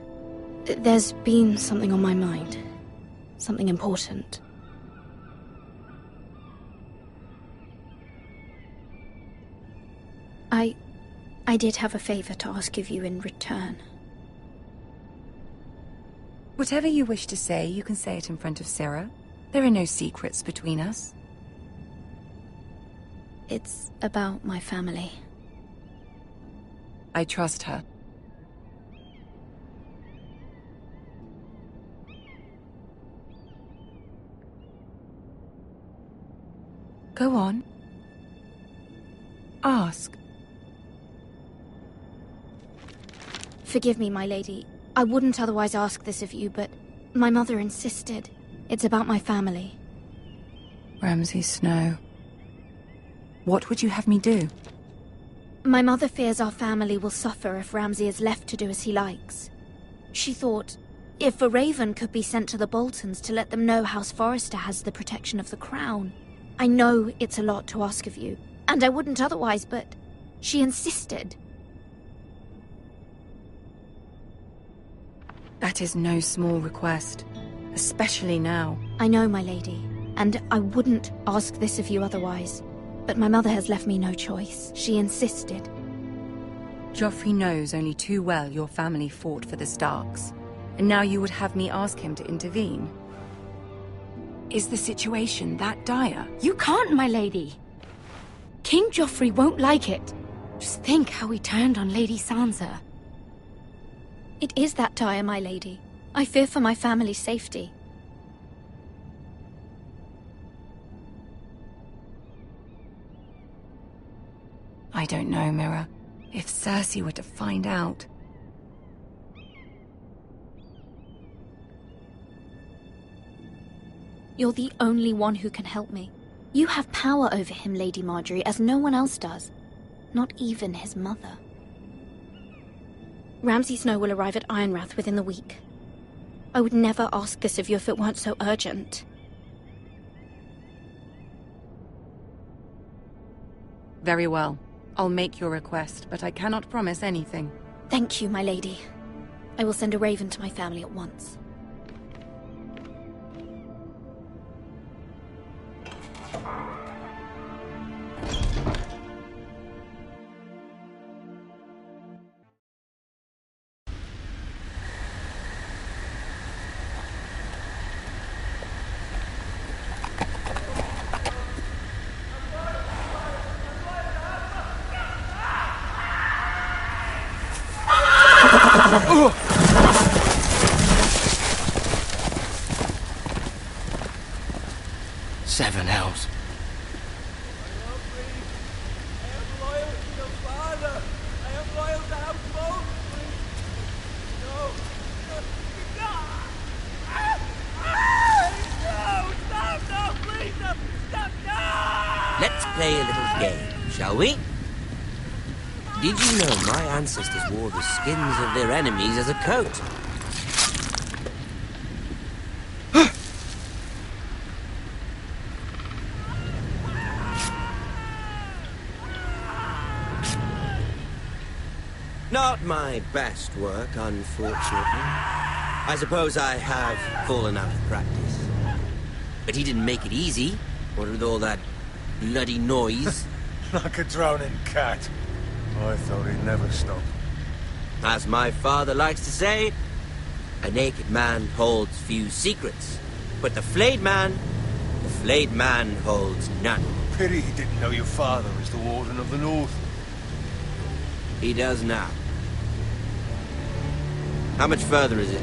There's been something on my mind. Something important. I did have a favor to ask of you in return. Whatever you wish to say, you can say it in front of Sarah. There are no secrets between us. It's about my family. I trust her. Go on. Ask. Forgive me, my lady. I wouldn't otherwise ask this of you, but my mother insisted. It's about my family. Ramsay Snow. What would you have me do? My mother fears our family will suffer if Ramsay is left to do as he likes. She thought, if a raven could be sent to the Boltons to let them know House Forrester has the protection of the crown. I know it's a lot to ask of you, and I wouldn't otherwise, but she insisted. That is no small request, especially now. I know, my lady, and I wouldn't ask this of you otherwise. But my mother has left me no choice. She insisted. Joffrey knows only too well your family fought for the Starks, and now you would have me ask him to intervene. Is the situation that dire? You can't, my lady. King Joffrey won't like it. Just think how we turned on Lady Sansa. It is that dire, my lady. I fear for my family's safety. I don't know, Mira. If Cersei were to find out... You're the only one who can help me. You have power over him, Lady Marjorie, as no one else does. Not even his mother. Ramsay Snow will arrive at Ironrath within the week. I would never ask this of you if it weren't so urgent. Very well. I'll make your request, but I cannot promise anything. Thank you, my lady. I will send a raven to my family at once. Seven hells. Let's play a little game, shall we? Did you know my ancestors wore the skins of their enemies as a coat? Not my best work, unfortunately. I suppose I have fallen out of practice. But he didn't make it easy, what with all that bloody noise. Like a drowning cat. I thought he'd never stop. As my father likes to say, a naked man holds few secrets. But the flayed man holds none. Pity he didn't know your father was the Warden of the North. He does now. How much further is it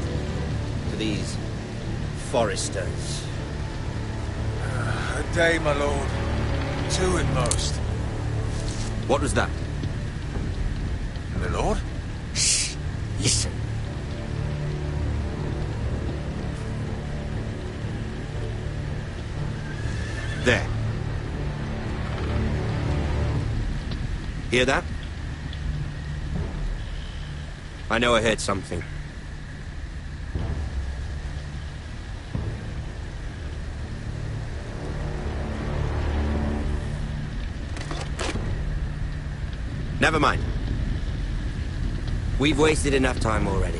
to these foresters? A day, my lord. 2 at most. What was that? My lord? Shh! Listen. There. Hear that? I know I heard something. Never mind. We've wasted enough time already.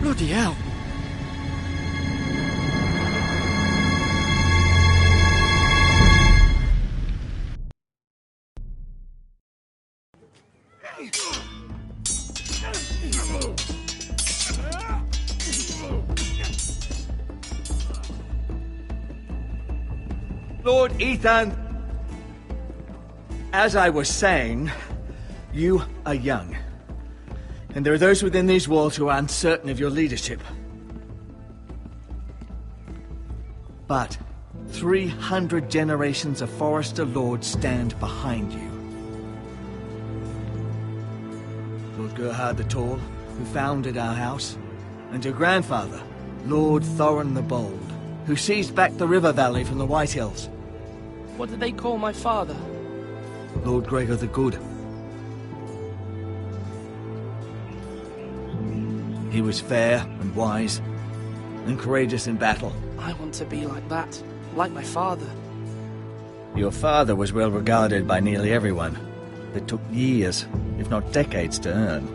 Bloody hell. Lord Ethan, as I was saying, you are young. And there are those within these walls who are uncertain of your leadership. But 300 generations of Forester Lords stand behind you. Lord Gerhard the Tall, who founded our house, and your grandfather, Lord Thorin the Bold, who seized back the river valley from the White Hills. What did they call my father? Lord Gregor the Good. He was fair and wise and courageous in battle. I want to be like that, like my father. Your father was well regarded by nearly everyone. It took years, if not decades, to earn.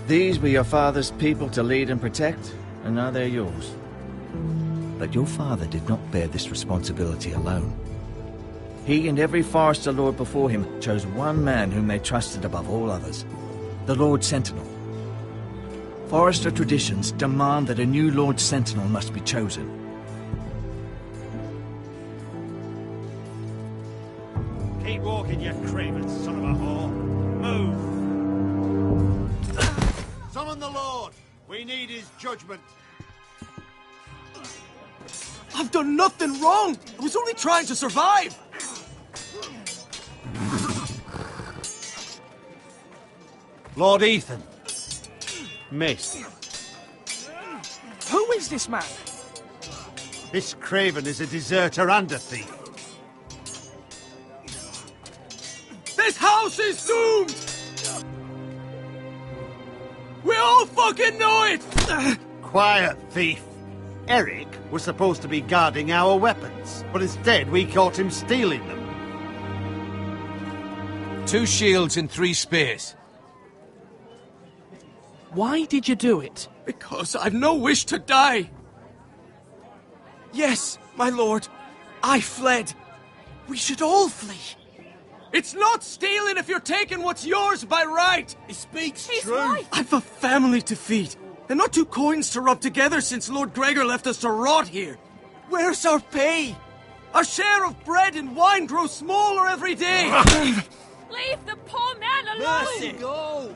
These were your father's people to lead and protect, and now they're yours. But your father did not bear this responsibility alone. He and every Forester Lord before him chose one man whom they trusted above all others, the Lord Sentinel. Forester traditions demand that a new Lord Sentinel must be chosen. Keep walking, you craven son of a whore. Move! Summon the Lord! We need his judgment. I've done nothing wrong! I was only trying to survive! Lord Ethan. Miss. Who is this man? This craven is a deserter and a thief. This house is doomed! We all fucking know it! Quiet, thief. Eric was supposed to be guarding our weapons, but instead we caught him stealing them. 2 shields and 3 spears. Why did you do it? Because I've no wish to die. Yes, my lord. I fled. We should all flee. It's not stealing if you're taking what's yours by right. He speaks He's true. right. I've a family to feed, and not 2 coins to rub together since Lord Gregor left us to rot here. Where's our pay? Our share of bread and wine grows smaller every day. Leave the poor man alone! Mercy, go!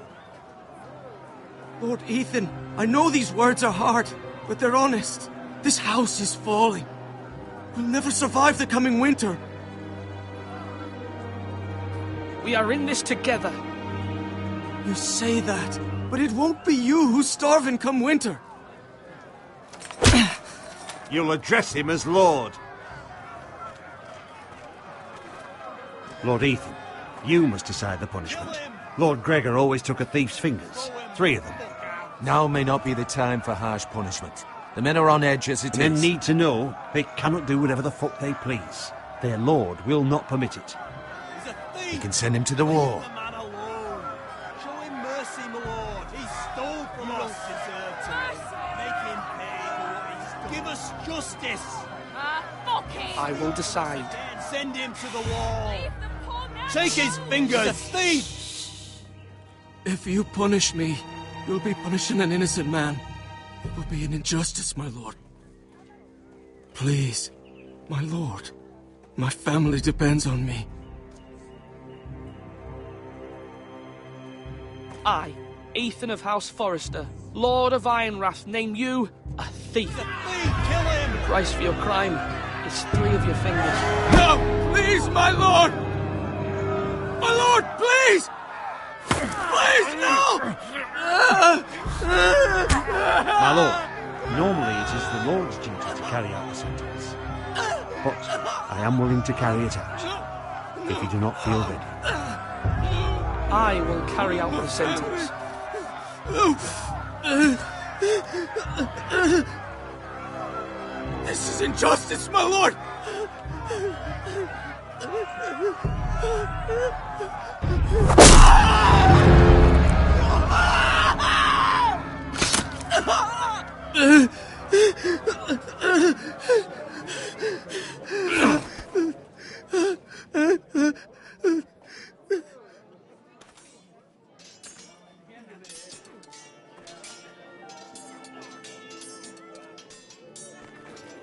Lord Ethan, I know these words are hard, but they're honest. This house is falling. We'll never survive the coming winter. We are in this together. You say that, but it won't be you who's starving come winter. You'll address him as Lord. Lord Ethan, you must decide the punishment. Lord Gregor always took a thief's fingers. 3 of them. Now may not be the time for harsh punishment. The men are on edge as it is. Men need to know they cannot do whatever the fuck they please. Their lord will not permit it. You can send him to the war. The man alone. Show him mercy, my lord. He stole from us. Deserve to make him pay for what he's done. Give us justice. Fuck him! I will decide. Send him to the wall. Leave the poor man Take his alone. fingers. He's a thief. If you punish me, you'll be punishing an innocent man. It will be an injustice, my lord. Please, my lord. My family depends on me. I, Ethan of House Forester, Lord of Ironwrath, name you a thief. Kill him. The price for your crime is 3 of your fingers. No! Please, my lord! My lord, please! Please, no! My lord, normally it is the Lord's duty to carry out the sentence. But I am willing to carry it out, if you do not feel ready. I will carry out the sentence. This is injustice, my lord!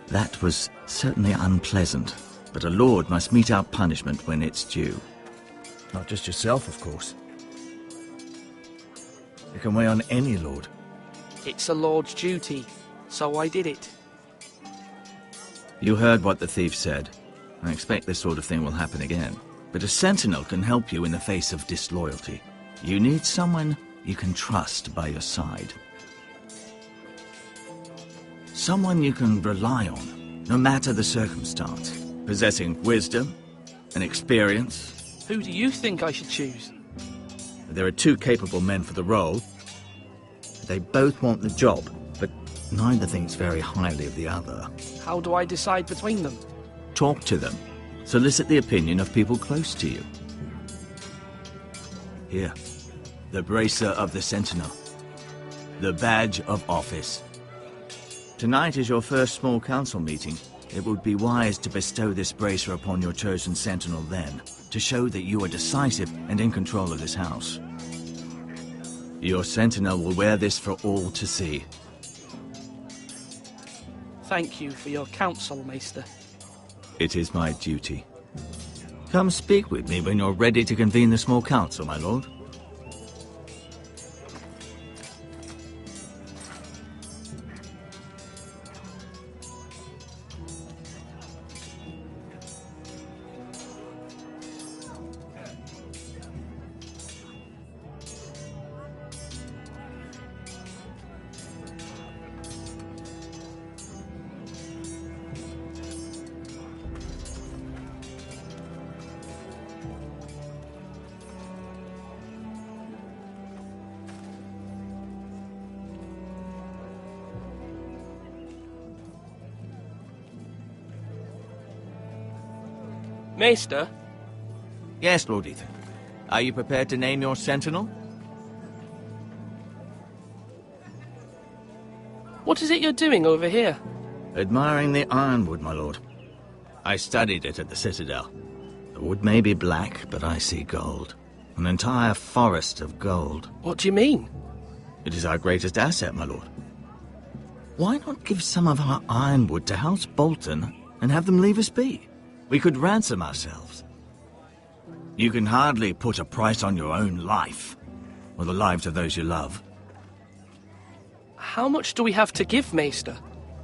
That was certainly unpleasant, but a lord must mete out punishment when it's due. Not just yourself, of course. It can weigh on any lord. It's a lord's duty, so I did it. You heard what the thief said. I expect this sort of thing will happen again. But a sentinel can help you in the face of disloyalty. You need someone you can trust by your side. Someone you can rely on, no matter the circumstance. Possessing wisdom, and experience. Who do you think I should choose? There are two capable men for the role. They both want the job, but neither thinks very highly of the other. How do I decide between them? Talk to them. Solicit the opinion of people close to you. Here, the bracer of the Sentinel. The badge of office. Tonight is your first small council meeting. It would be wise to bestow this bracer upon your chosen Sentinel then, to show that you are decisive and in control of this house. Your Sentinel will wear this for all to see. Thank you for your counsel, Maester. It is my duty. Come speak with me when you're ready to convene the small council, my lord. Maester? Yes, Lord Ethan. Are you prepared to name your Sentinel? What is it you're doing over here? Admiring the ironwood, my lord. I studied it at the Citadel. The wood may be black, but I see gold. An entire forest of gold. What do you mean? It is our greatest asset, my lord. Why not give some of our ironwood to House Bolton and have them leave us be? We could ransom ourselves. You can hardly put a price on your own life, or the lives of those you love. How much do we have to give, Maester?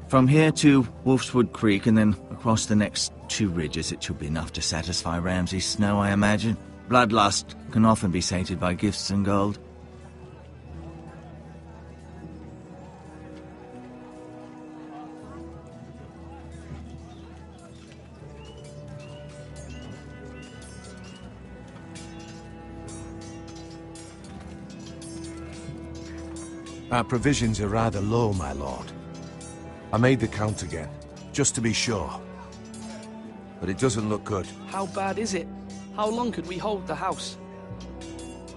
From here to Wolfswood Creek and then across the next 2 ridges, it should be enough to satisfy Ramsay Snow, I imagine. Bloodlust can often be sated by gifts and gold. Our provisions are rather low, my lord. I made the count again, just to be sure. But it doesn't look good. How bad is it? How long could we hold the house?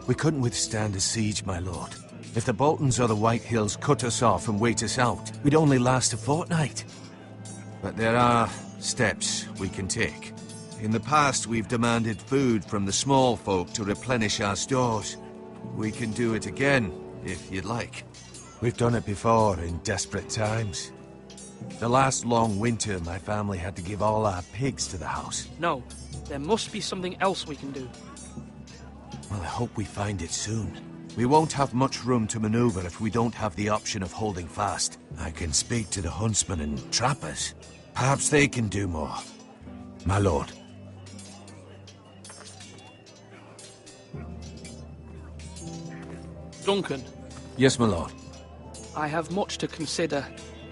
We couldn't withstand a siege, my lord. If the Boltons or the White Hills cut us off and wait us out, we'd only last a fortnight. But there are steps we can take. In the past, we've demanded food from the small folk to replenish our stores. We can do it again, if you'd like. We've done it before in desperate times. The last long winter, my family had to give all our pigs to the house. No, there must be something else we can do. Well, I hope we find it soon. We won't have much room to maneuver if we don't have the option of holding fast. I can speak to the huntsmen and trappers. Perhaps they can do more. My lord. Duncan. Yes, my lord. I have much to consider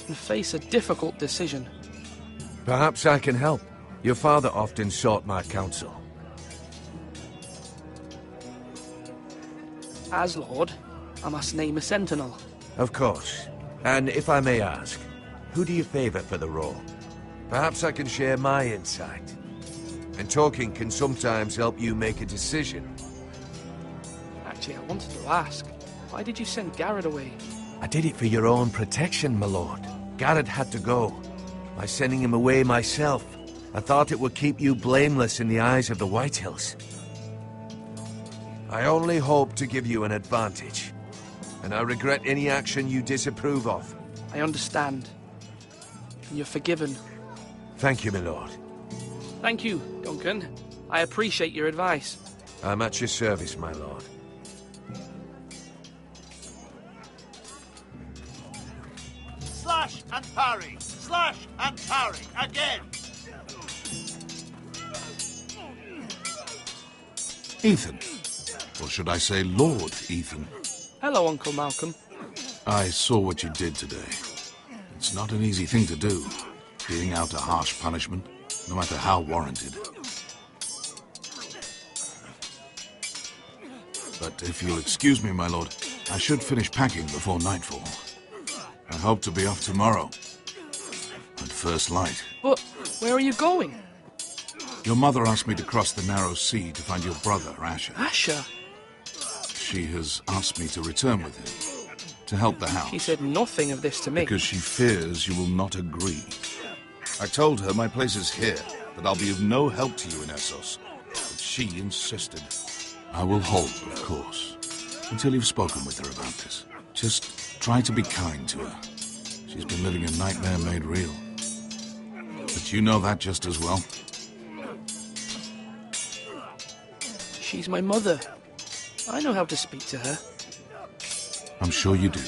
and face a difficult decision. Perhaps I can help. Your father often sought my counsel. As Lord, I must name a sentinel. Of course. And if I may ask, who do you favor for the role? Perhaps I can share my insight. And talking can sometimes help you make a decision. Actually, I wanted to ask, why did you send Garrett away? I did it for your own protection, my lord. Garrett had to go. By sending him away myself, I thought it would keep you blameless in the eyes of the White Hills. I only hope to give you an advantage, and I regret any action you disapprove of. I understand. You're forgiven. Thank you, my lord. Thank you, Duncan. I appreciate your advice. I'm at your service, my lord. Slash and parry! Slash and parry! Again! Ethan. Or should I say Lord Ethan? Hello, Uncle Malcolm. I saw what you did today. It's not an easy thing to do, dealing out a harsh punishment, no matter how warranted. But if you'll excuse me, my lord, I should finish packing before nightfall. I hope to be off tomorrow. At first light. But where are you going? Your mother asked me to cross the narrow sea to find your brother, Asher. Asher? She has asked me to return with him, to help the house. She said nothing of this to me. Because she fears you will not agree. I told her my place is here, that I'll be of no help to you in Essos. But she insisted. I will hold, of course, until you've spoken with her about this. Just try to be kind to her. She's been living a nightmare made real. But you know that just as well. She's my mother. I know how to speak to her. I'm sure you do.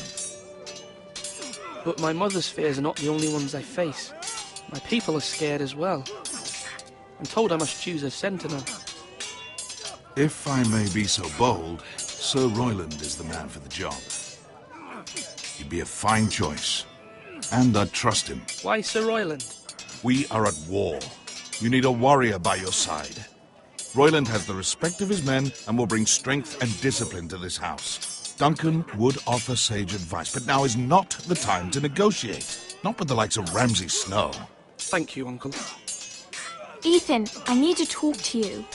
But my mother's fears are not the only ones I face. My people are scared as well. I'm told I must choose a sentinel. If I may be so bold, Sir Royland is the man for the job. He'd be a fine choice. And I'd trust him. Why Sir Royland? We are at war. You need a warrior by your side. Royland has the respect of his men and will bring strength and discipline to this house. Duncan would offer sage advice, but now is not the time to negotiate. Not with the likes of Ramsay Snow. Thank you, Uncle. Ethan, I need to talk to you.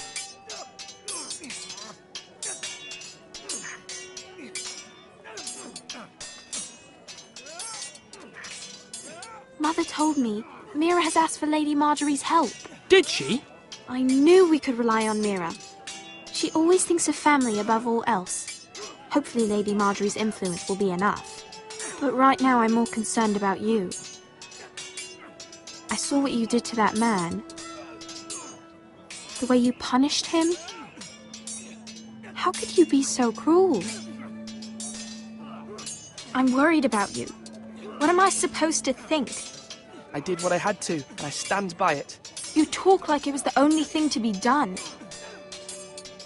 Mother told me Mira has asked for Lady Marjorie's help. Did she? I knew we could rely on Mira. She always thinks of family above all else. Hopefully Lady Marjorie's influence will be enough. But right now I'm more concerned about you. I saw what you did to that man. The way you punished him. How could you be so cruel? I'm worried about you. What am I supposed to think? I did what I had to, and I stand by it. You talk like it was the only thing to be done.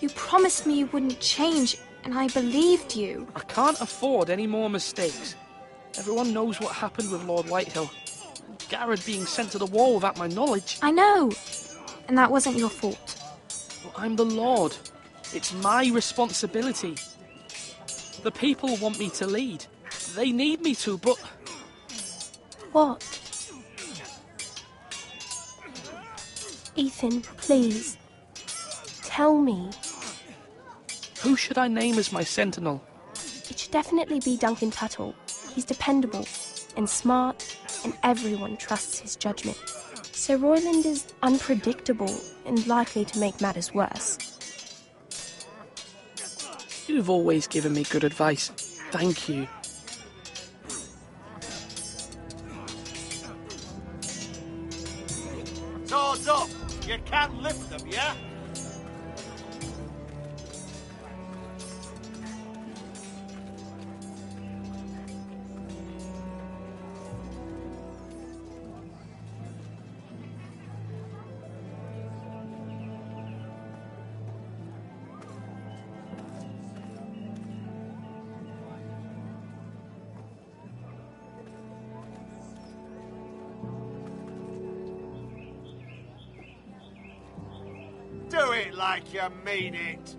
You promised me you wouldn't change, and I believed you. I can't afford any more mistakes. Everyone knows what happened with Lord Whitehill. Garrett being sent to the war without my knowledge. I know. And that wasn't your fault. Well, I'm the Lord. It's my responsibility. The people want me to lead. They need me to, but... What? Ethan, please. Tell me. Who should I name as my sentinel? It should definitely be Duncan Tuttle. He's dependable and smart, and everyone trusts his judgment. Sir Royland is unpredictable and likely to make matters worse. You've always given me good advice. Thank you. Swords up! You can't lift them, yeah? Do it like you mean it.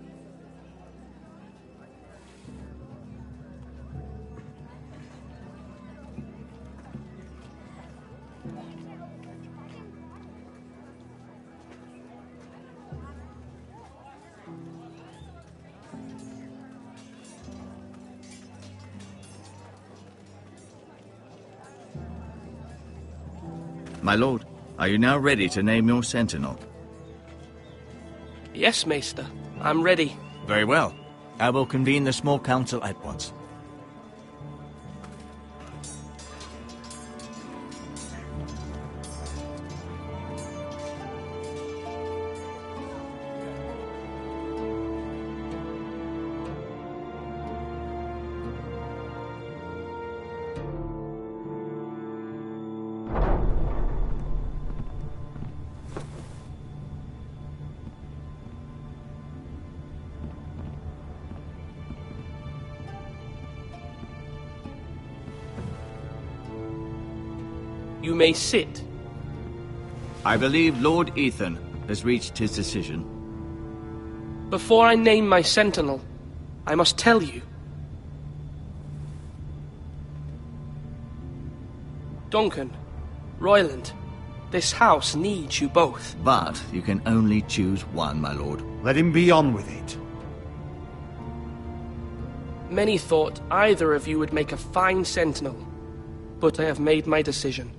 My lord, are you now ready to name your sentinel? Yes, Maester. I'm ready. Very well. I will convene the small council at once. You may sit. I believe Lord Ethan has reached his decision. Before I name my sentinel, I must tell you. Duncan, Royland, this house needs you both. But you can only choose one, my lord. Let him be on with it. Many thought either of you would make a fine sentinel, but I have made my decision.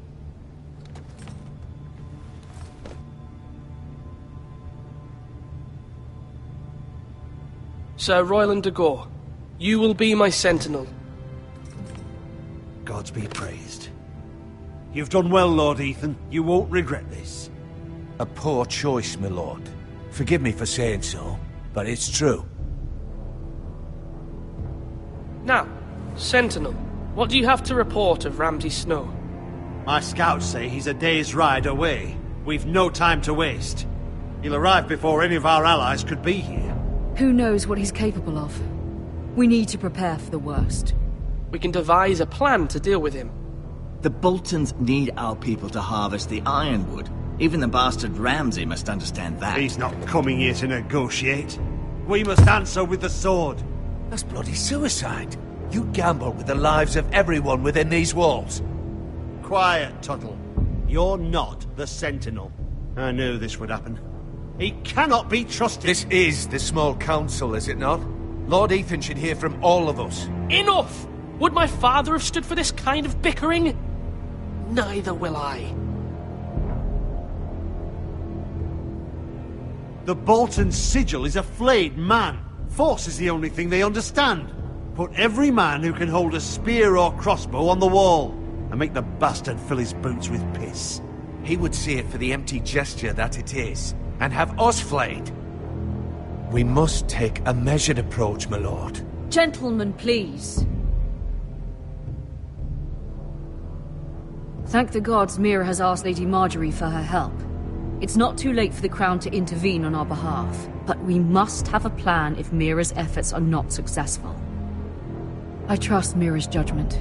Sir Royland de Gore, you will be my sentinel. Gods be praised. You've done well, Lord Ethan. You won't regret this. A poor choice, my lord. Forgive me for saying so, but it's true. Now, Sentinel, what do you have to report of Ramsay Snow? My scouts say he's a day's ride away. We've no time to waste. He'll arrive before any of our allies could be here. Who knows what he's capable of? We need to prepare for the worst. We can devise a plan to deal with him. The Boltons need our people to harvest the ironwood. Even the bastard Ramsay must understand that. He's not coming here to negotiate. We must answer with the sword. That's bloody suicide. You gamble with the lives of everyone within these walls. Quiet, Tuttle. You're not the Sentinel. I knew this would happen. He cannot be trusted. This is the small council, is it not? Lord Ethan should hear from all of us. Enough! Would my father have stood for this kind of bickering? Neither will I. The Bolton sigil is a flayed man. Force is the only thing they understand. Put every man who can hold a spear or crossbow on the wall, and make the bastard fill his boots with piss. He would see it for the empty gesture that it is, and have us flayed. We must take a measured approach, my lord. Gentlemen, please. Thank the gods Mira has asked Lady Marjorie for her help. It's not too late for the Crown to intervene on our behalf, but we must have a plan if Mira's efforts are not successful. I trust Mira's judgment.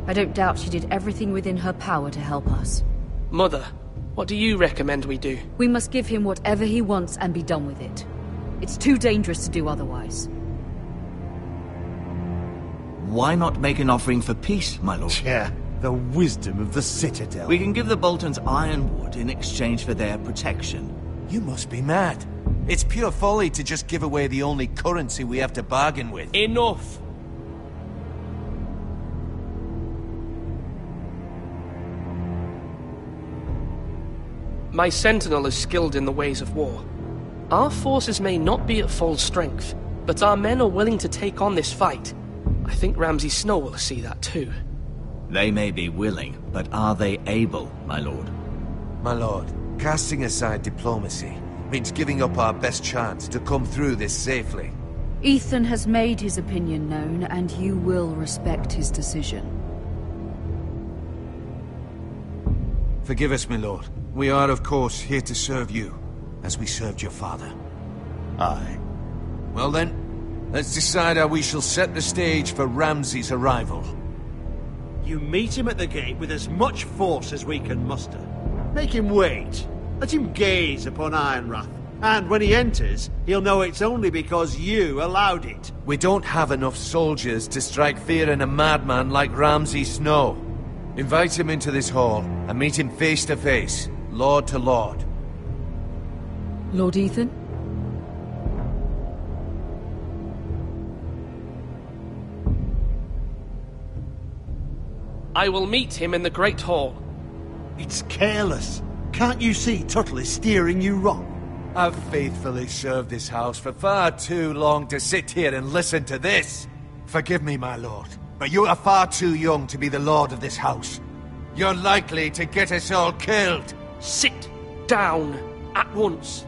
I don't doubt she did everything within her power to help us. Mother, what do you recommend we do? We must give him whatever he wants and be done with it. It's too dangerous to do otherwise. Why not make an offering for peace, my lord? Yeah, the wisdom of the Citadel. We can give the Boltons ironwood in exchange for their protection. You must be mad. It's pure folly to just give away the only currency we have to bargain with. Enough! My sentinel is skilled in the ways of war. Our forces may not be at full strength, but our men are willing to take on this fight. I think Ramsay Snow will see that too. They may be willing, but are they able, my lord? My lord, casting aside diplomacy means giving up our best chance to come through this safely. Ethan has made his opinion known, and you will respect his decision. Forgive us, my lord. We are, of course, here to serve you, as we served your father. Aye. Well then, let's decide how we shall set the stage for Ramsay's arrival. You meet him at the gate with as much force as we can muster. Make him wait. Let him gaze upon Ironrath. And when he enters, he'll know it's only because you allowed it. We don't have enough soldiers to strike fear in a madman like Ramsay Snow. Invite him into this hall, and meet him face to face, lord to lord. Lord Ethan? I will meet him in the Great Hall. It's careless. Can't you see Tuttle is steering you wrong? I've faithfully served this house for far too long to sit here and listen to this. Forgive me, my lord, but you are far too young to be the lord of this house. You're likely to get us all killed. Sit down at once.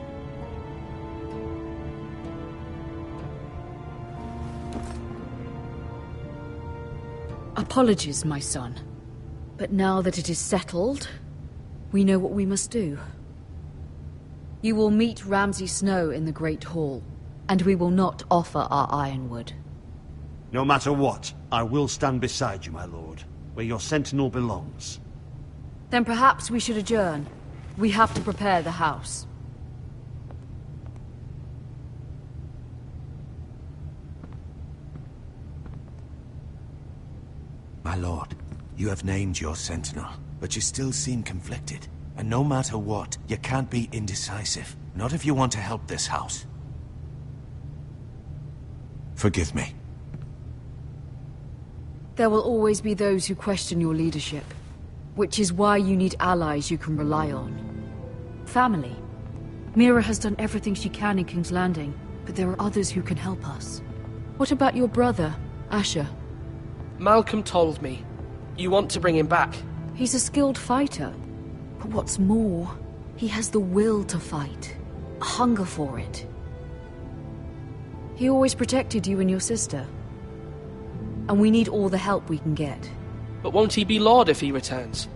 Apologies, my son. But now that it is settled, we know what we must do. You will meet Ramsay Snow in the Great Hall, and we will not offer our ironwood. No matter what, I will stand beside you, my lord, where your sentinel belongs. Then perhaps we should adjourn. We have to prepare the house. My lord, you have named your sentinel, but you still seem conflicted. And no matter what, you can't be indecisive. Not if you want to help this house. Forgive me. There will always be those who question your leadership, which is why you need allies you can rely on. Family. Mira has done everything she can in King's Landing, but there are others who can help us. What about your brother, Asher? Malcolm told me. You want to bring him back? He's a skilled fighter. But what's more, he has the will to fight. A hunger for it. He always protected you and your sister. And we need all the help we can get. But won't he be Lord if he returns?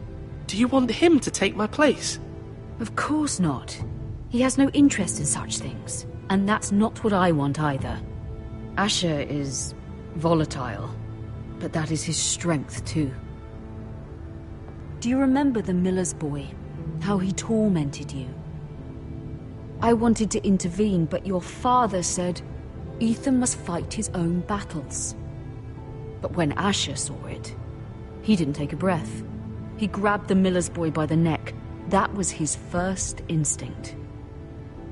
Do you want him to take my place? Of course not. He has no interest in such things. And that's not what I want either. Asher is volatile, but that is his strength too. Do you remember the miller's boy? How he tormented you? I wanted to intervene, but your father said Ethan must fight his own battles. But when Asher saw it, he didn't take a breath. He grabbed the miller's boy by the neck. That was his first instinct.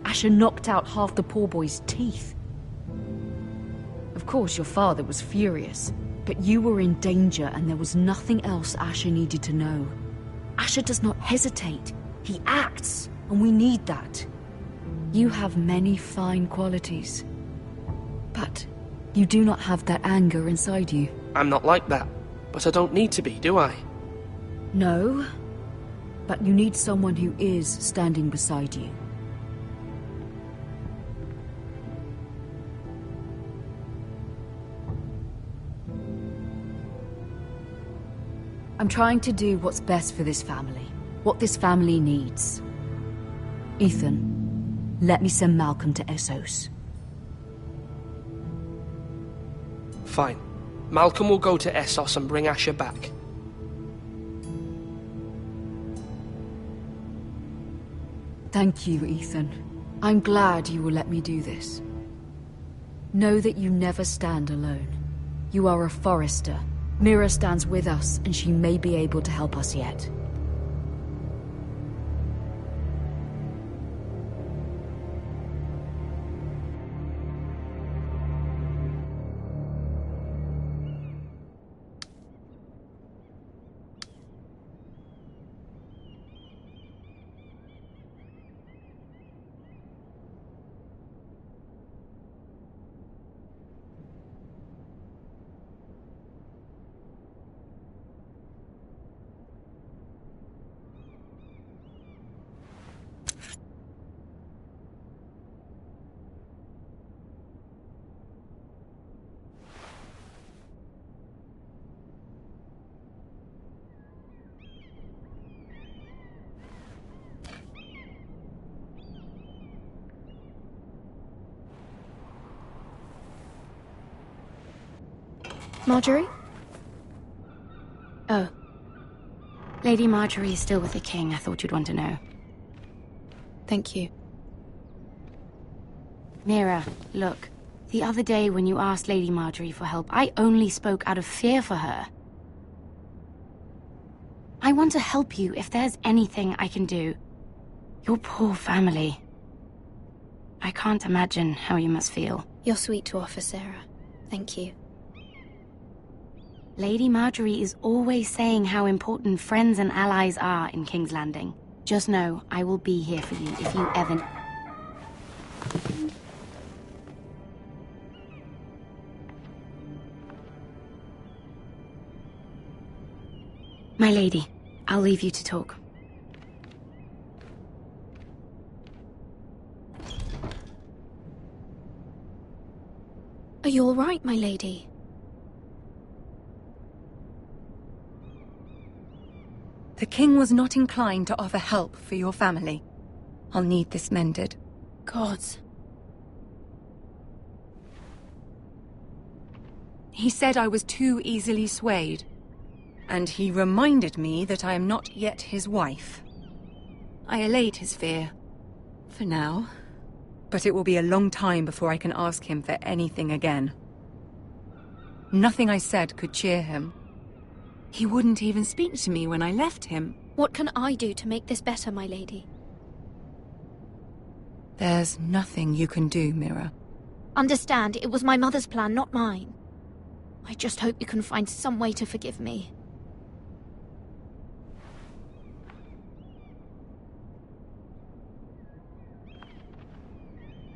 Asher knocked out half the poor boy's teeth. Of course, your father was furious, but you were in danger and there was nothing else Asher needed to know. Asher does not hesitate. He acts, and we need that. You have many fine qualities, but you do not have that anger inside you. I'm not like that, but I don't need to be, do I? No, but you need someone who is standing beside you. I'm trying to do what's best for this family. What this family needs. Ethan, let me send Malcolm to Essos. Fine. Malcolm will go to Essos and bring Asher back. Thank you, Ethan. I'm glad you will let me do this. Know that you never stand alone. You are a Forrester. Mira stands with us, and she may be able to help us yet. Marjorie? Oh. Lady Marjorie is still with the king. I thought you'd want to know. Thank you. Mira, look. The other day when you asked Lady Marjorie for help, I only spoke out of fear for her. I want to help you if there's anything I can do. Your poor family. I can't imagine how you must feel. You're sweet to offer, Sarah. Thank you. Lady Marjorie is always saying how important friends and allies are in King's Landing. Just know, I will be here for you if you ever... My lady, I'll leave you to talk. Are you all right, my lady? The king was not inclined to offer help for your family. I'll need this mended. Gods. He said I was too easily swayed. And he reminded me that I am not yet his wife. I allayed his fear. For now. But it will be a long time before I can ask him for anything again. Nothing I said could cheer him. He wouldn't even speak to me when I left him. What can I do to make this better, my lady? There's nothing you can do, Mira. Understand, it was my mother's plan, not mine. I just hope you can find some way to forgive me.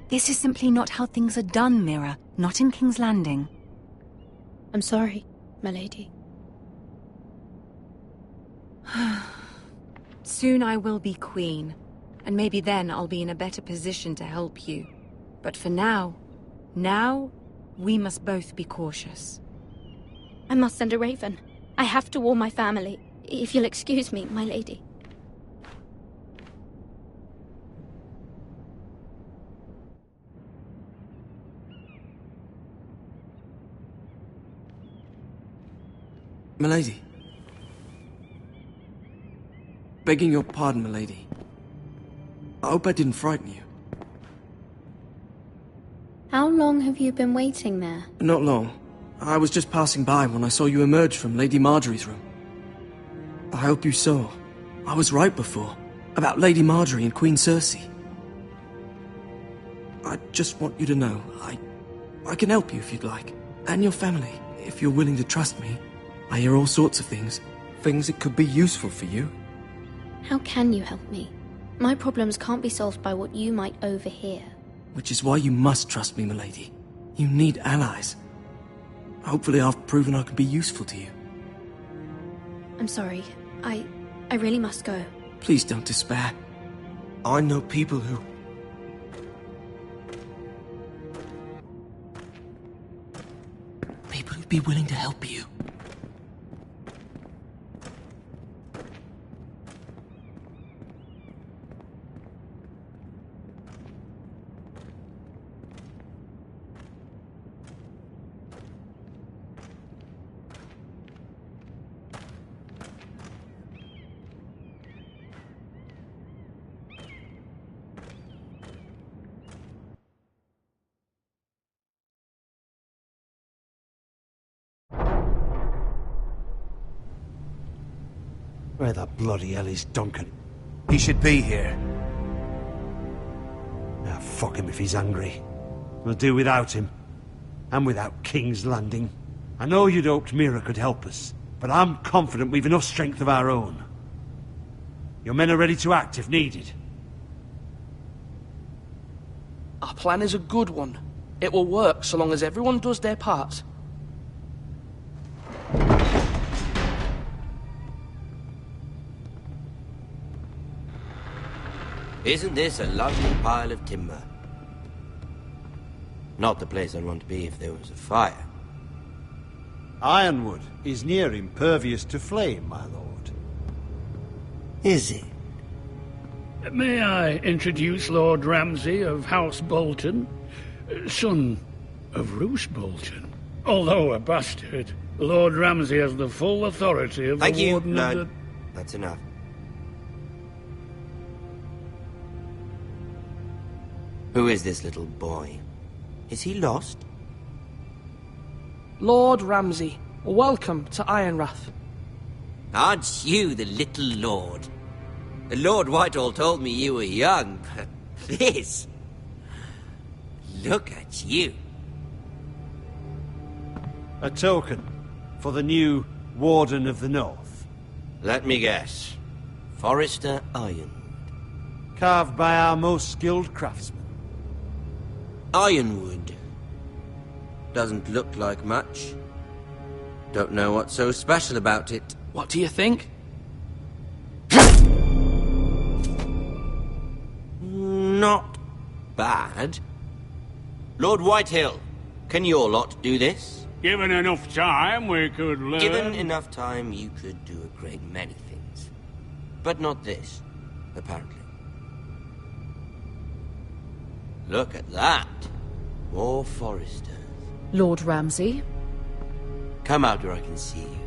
This is simply not how things are done, Mira. Not in King's Landing. I'm sorry, my lady. Soon I will be queen, and maybe then I'll be in a better position to help you. But for now, we must both be cautious. I must send a raven. I have to warn my family. If you'll excuse me, my lady. Milady. Begging your pardon, milady. I hope I didn't frighten you. How long have you been waiting there? Not long. I was just passing by when I saw you emerge from Lady Marjorie's room. I hope you saw. I was right before. About Lady Marjorie and Queen Cersei. I just want you to know, I can help you if you'd like. And your family, if you're willing to trust me. I hear all sorts of things. Things that could be useful for you. How can you help me? My problems can't be solved by what you might overhear. Which is why you must trust me, milady. You need allies. Hopefully I've proven I can be useful to you. I'm sorry. I really must go. Please don't despair. I know people who... People who'd be willing to help you. Where the bloody hell is Duncan? He should be here. Ah, fuck him if he's angry. We'll do without him. And without King's Landing. I know you'd hoped Mira could help us, but I'm confident we've enough strength of our own. Your men are ready to act if needed. Our plan is a good one. It will work so long as everyone does their part. Isn't this a lovely pile of timber? Not the place I'd want to be if there was a fire. Ironwood is near impervious to flame, my lord. Is it? May I introduce Lord Ramsay of House Bolton, son of Roose Bolton? Although a bastard, Lord Ramsay has the full authority of Thank the you. Warden No, of the... that's enough. Who is this little boy? Is he lost? Lord Ramsay, welcome to Ironrath. Aren't you the little lord? Lord Whitehall told me you were young, but this... Look at you. A token for the new Warden of the North. Let me guess. Forrester Ironwood. Carved by our most skilled craftsmen. Ironwood. Doesn't look like much. Don't know what's so special about it. What do you think? Not bad. Lord Whitehill, can your lot do this? Given enough time, we could learn... Given enough time, you could do a great many things. But not this, apparently. Look at that. More Foresters. Lord Ramsay? Come out where I can see you.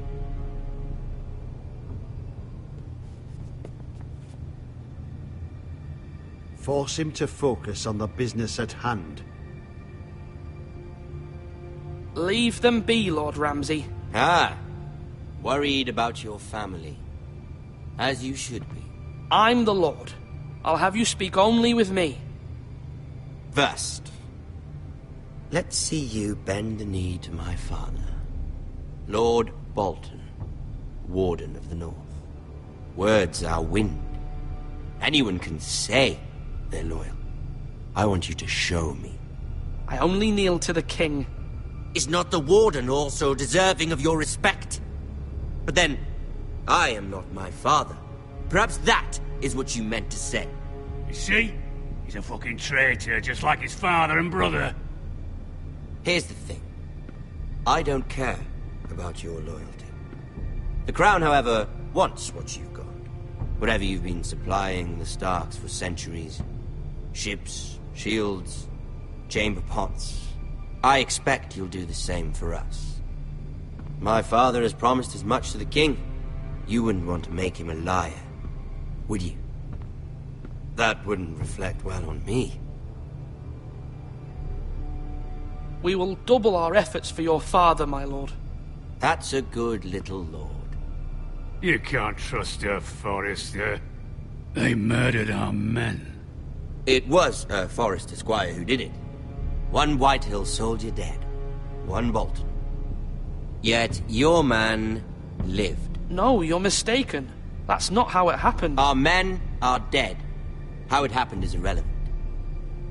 Force him to focus on the business at hand. Leave them be, Lord Ramsay. Ah. Worried about your family. As you should be. I'm the Lord. I'll have you speak only with me. First, let's see you bend the knee to my father, Lord Bolton, Warden of the North. Words are wind. Anyone can say they're loyal. I want you to show me. I only kneel to the king. Is not the Warden also deserving of your respect? But then, I am not my father. Perhaps that is what you meant to say. You see? He's a fucking traitor, just like his father and brother. Here's the thing. I don't care about your loyalty. The Crown, however, wants what you've got. Whatever you've been supplying the Starks for centuries. Ships, shields, chamber pots. I expect you'll do the same for us. My father has promised as much to the king. You wouldn't want to make him a liar, would you? That wouldn't reflect well on me. We will double our efforts for your father, my lord. That's a good little lord. You can't trust her, Forrester. They murdered our men. It was a Forrester squire who did it. One Whitehill soldier dead. One Bolton. Yet your man lived. No, you're mistaken. That's not how it happened. Our men are dead. How it happened is irrelevant.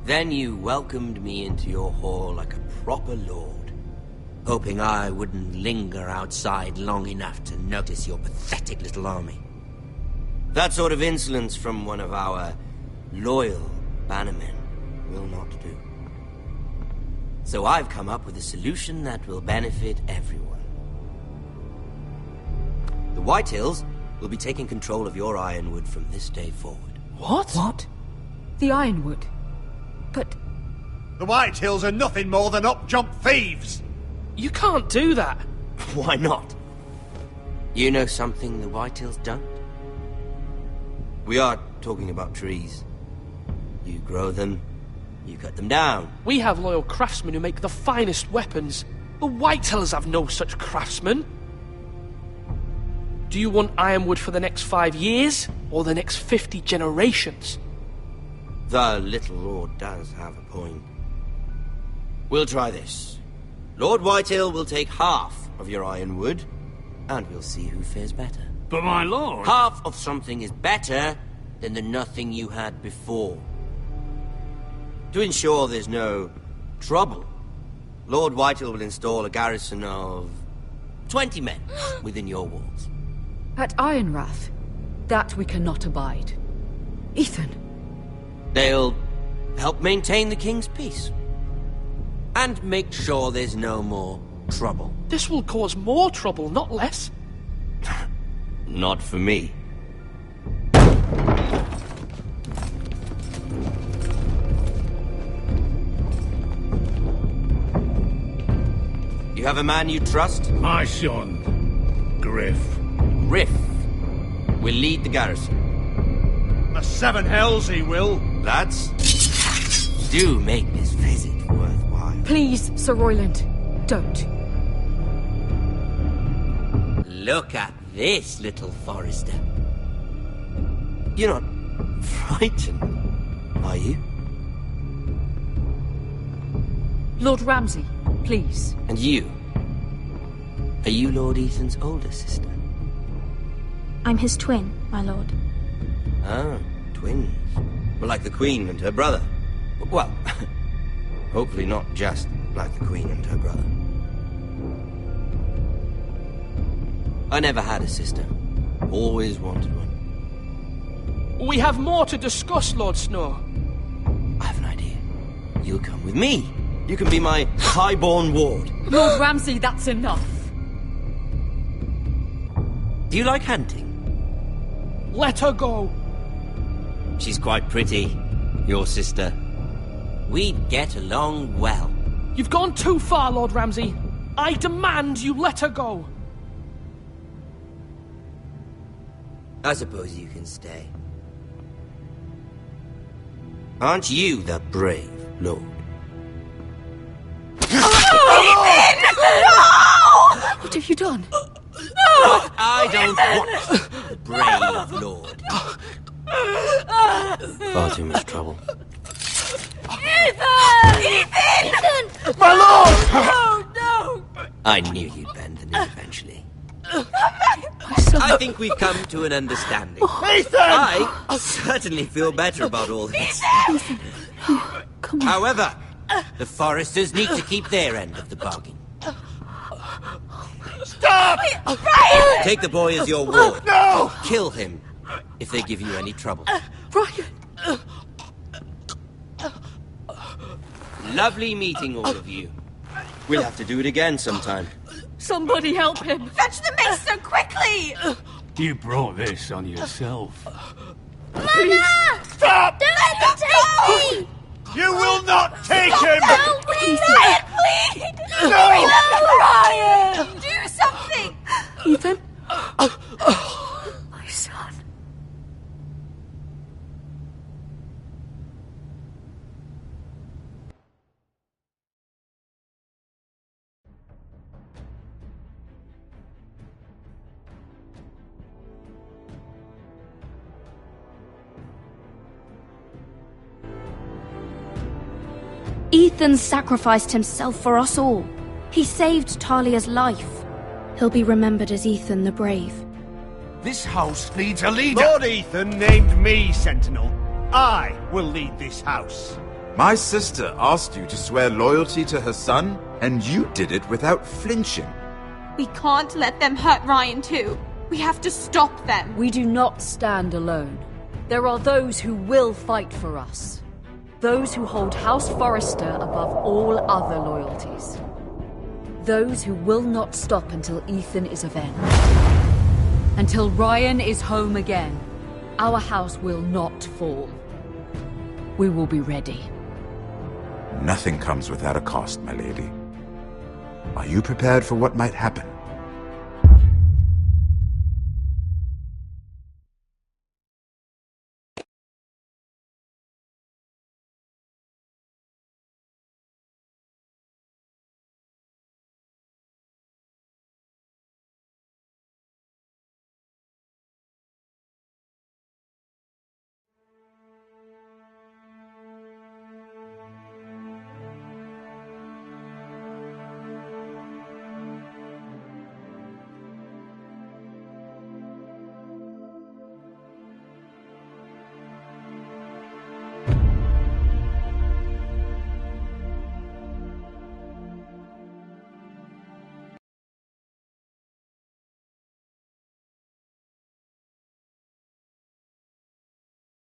Then you welcomed me into your hall like a proper lord, hoping I wouldn't linger outside long enough to notice your pathetic little army. That sort of insolence from one of our loyal bannermen will not do. So I've come up with a solution that will benefit everyone. The Whitehills will be taking control of your Ironwood from this day forward. What? What? The Ironwood? But... The Whitehills are nothing more than up-jump thieves! You can't do that! Why not? You know something the Whitehills don't? We are talking about trees. You grow them, you cut them down. We have loyal craftsmen who make the finest weapons. The Whitehills have no such craftsmen. Do you want Ironwood for the next 5 years, or the next 50 generations? The little lord does have a point. We'll try this. Lord Whitehill will take half of your Ironwood, and we'll see who fares better. But my lord... Half of something is better than the nothing you had before. To ensure there's no trouble, Lord Whitehill will install a garrison of 20 men within your walls. At Ironrath? That we cannot abide. Ethan. They'll help maintain the king's peace. And make sure there's no more trouble. This will cause more trouble, not less. Not for me. You have a man you trust? My son, Griff. Griff will lead the garrison. The seven hells he will. Lads, do make this visit worthwhile. Please, Sir Royland, don't. Look at this, little Forrester. You're not frightened, are you? Lord Ramsay, please. And you? Are you Lord Ethan's older sister? I'm his twin, my lord. Ah, twins. Well, like the Queen and her brother. Well, hopefully not just like the Queen and her brother. I never had a sister. Always wanted one. We have more to discuss, Lord Snow. I have an idea. You'll come with me. You can be my highborn ward. Lord Ramsay, that's enough. Do you like hunting? Let her go. She's quite pretty, your sister. We'd get along well. You've gone too far, Lord Ramsay. I demand you let her go. I suppose you can stay. Aren't you the brave lord? No! What have you done? No! But I don't want the brave lord. Far too much trouble. Ethan! My lord! No, no! I knew you'd bend the knee eventually. I think we've come to an understanding. Ethan! I certainly feel better about all this. Come on. However, the Foresters need to keep their end of the bargain. Stop! Ryan! Take the boy as your ward. No! Kill him if they give you any trouble. Ryan! Lovely meeting all of you. We'll have to do it again sometime. Somebody help him! Fetch the mace so quickly! You brought this on yourself. Mama! Stop! Don't let him take me! You will not take him! Help me! Ryan, please! No! Ryan! Do something! Ethan? My son. Ethan sacrificed himself for us all. He saved Talia's life. He'll be remembered as Ethan the Brave. This house needs a leader. Lord Ethan named me Sentinel. I will lead this house. My sister asked you to swear loyalty to her son, and you did it without flinching. We can't let them hurt Ryan too. We have to stop them. We do not stand alone. There are those who will fight for us. Those who hold House Forrester above all other loyalties. Those who will not stop until Ethan is avenged. Until Ryan is home again, our house will not fall. We will be ready. Nothing comes without a cost, my lady. Are you prepared for what might happen?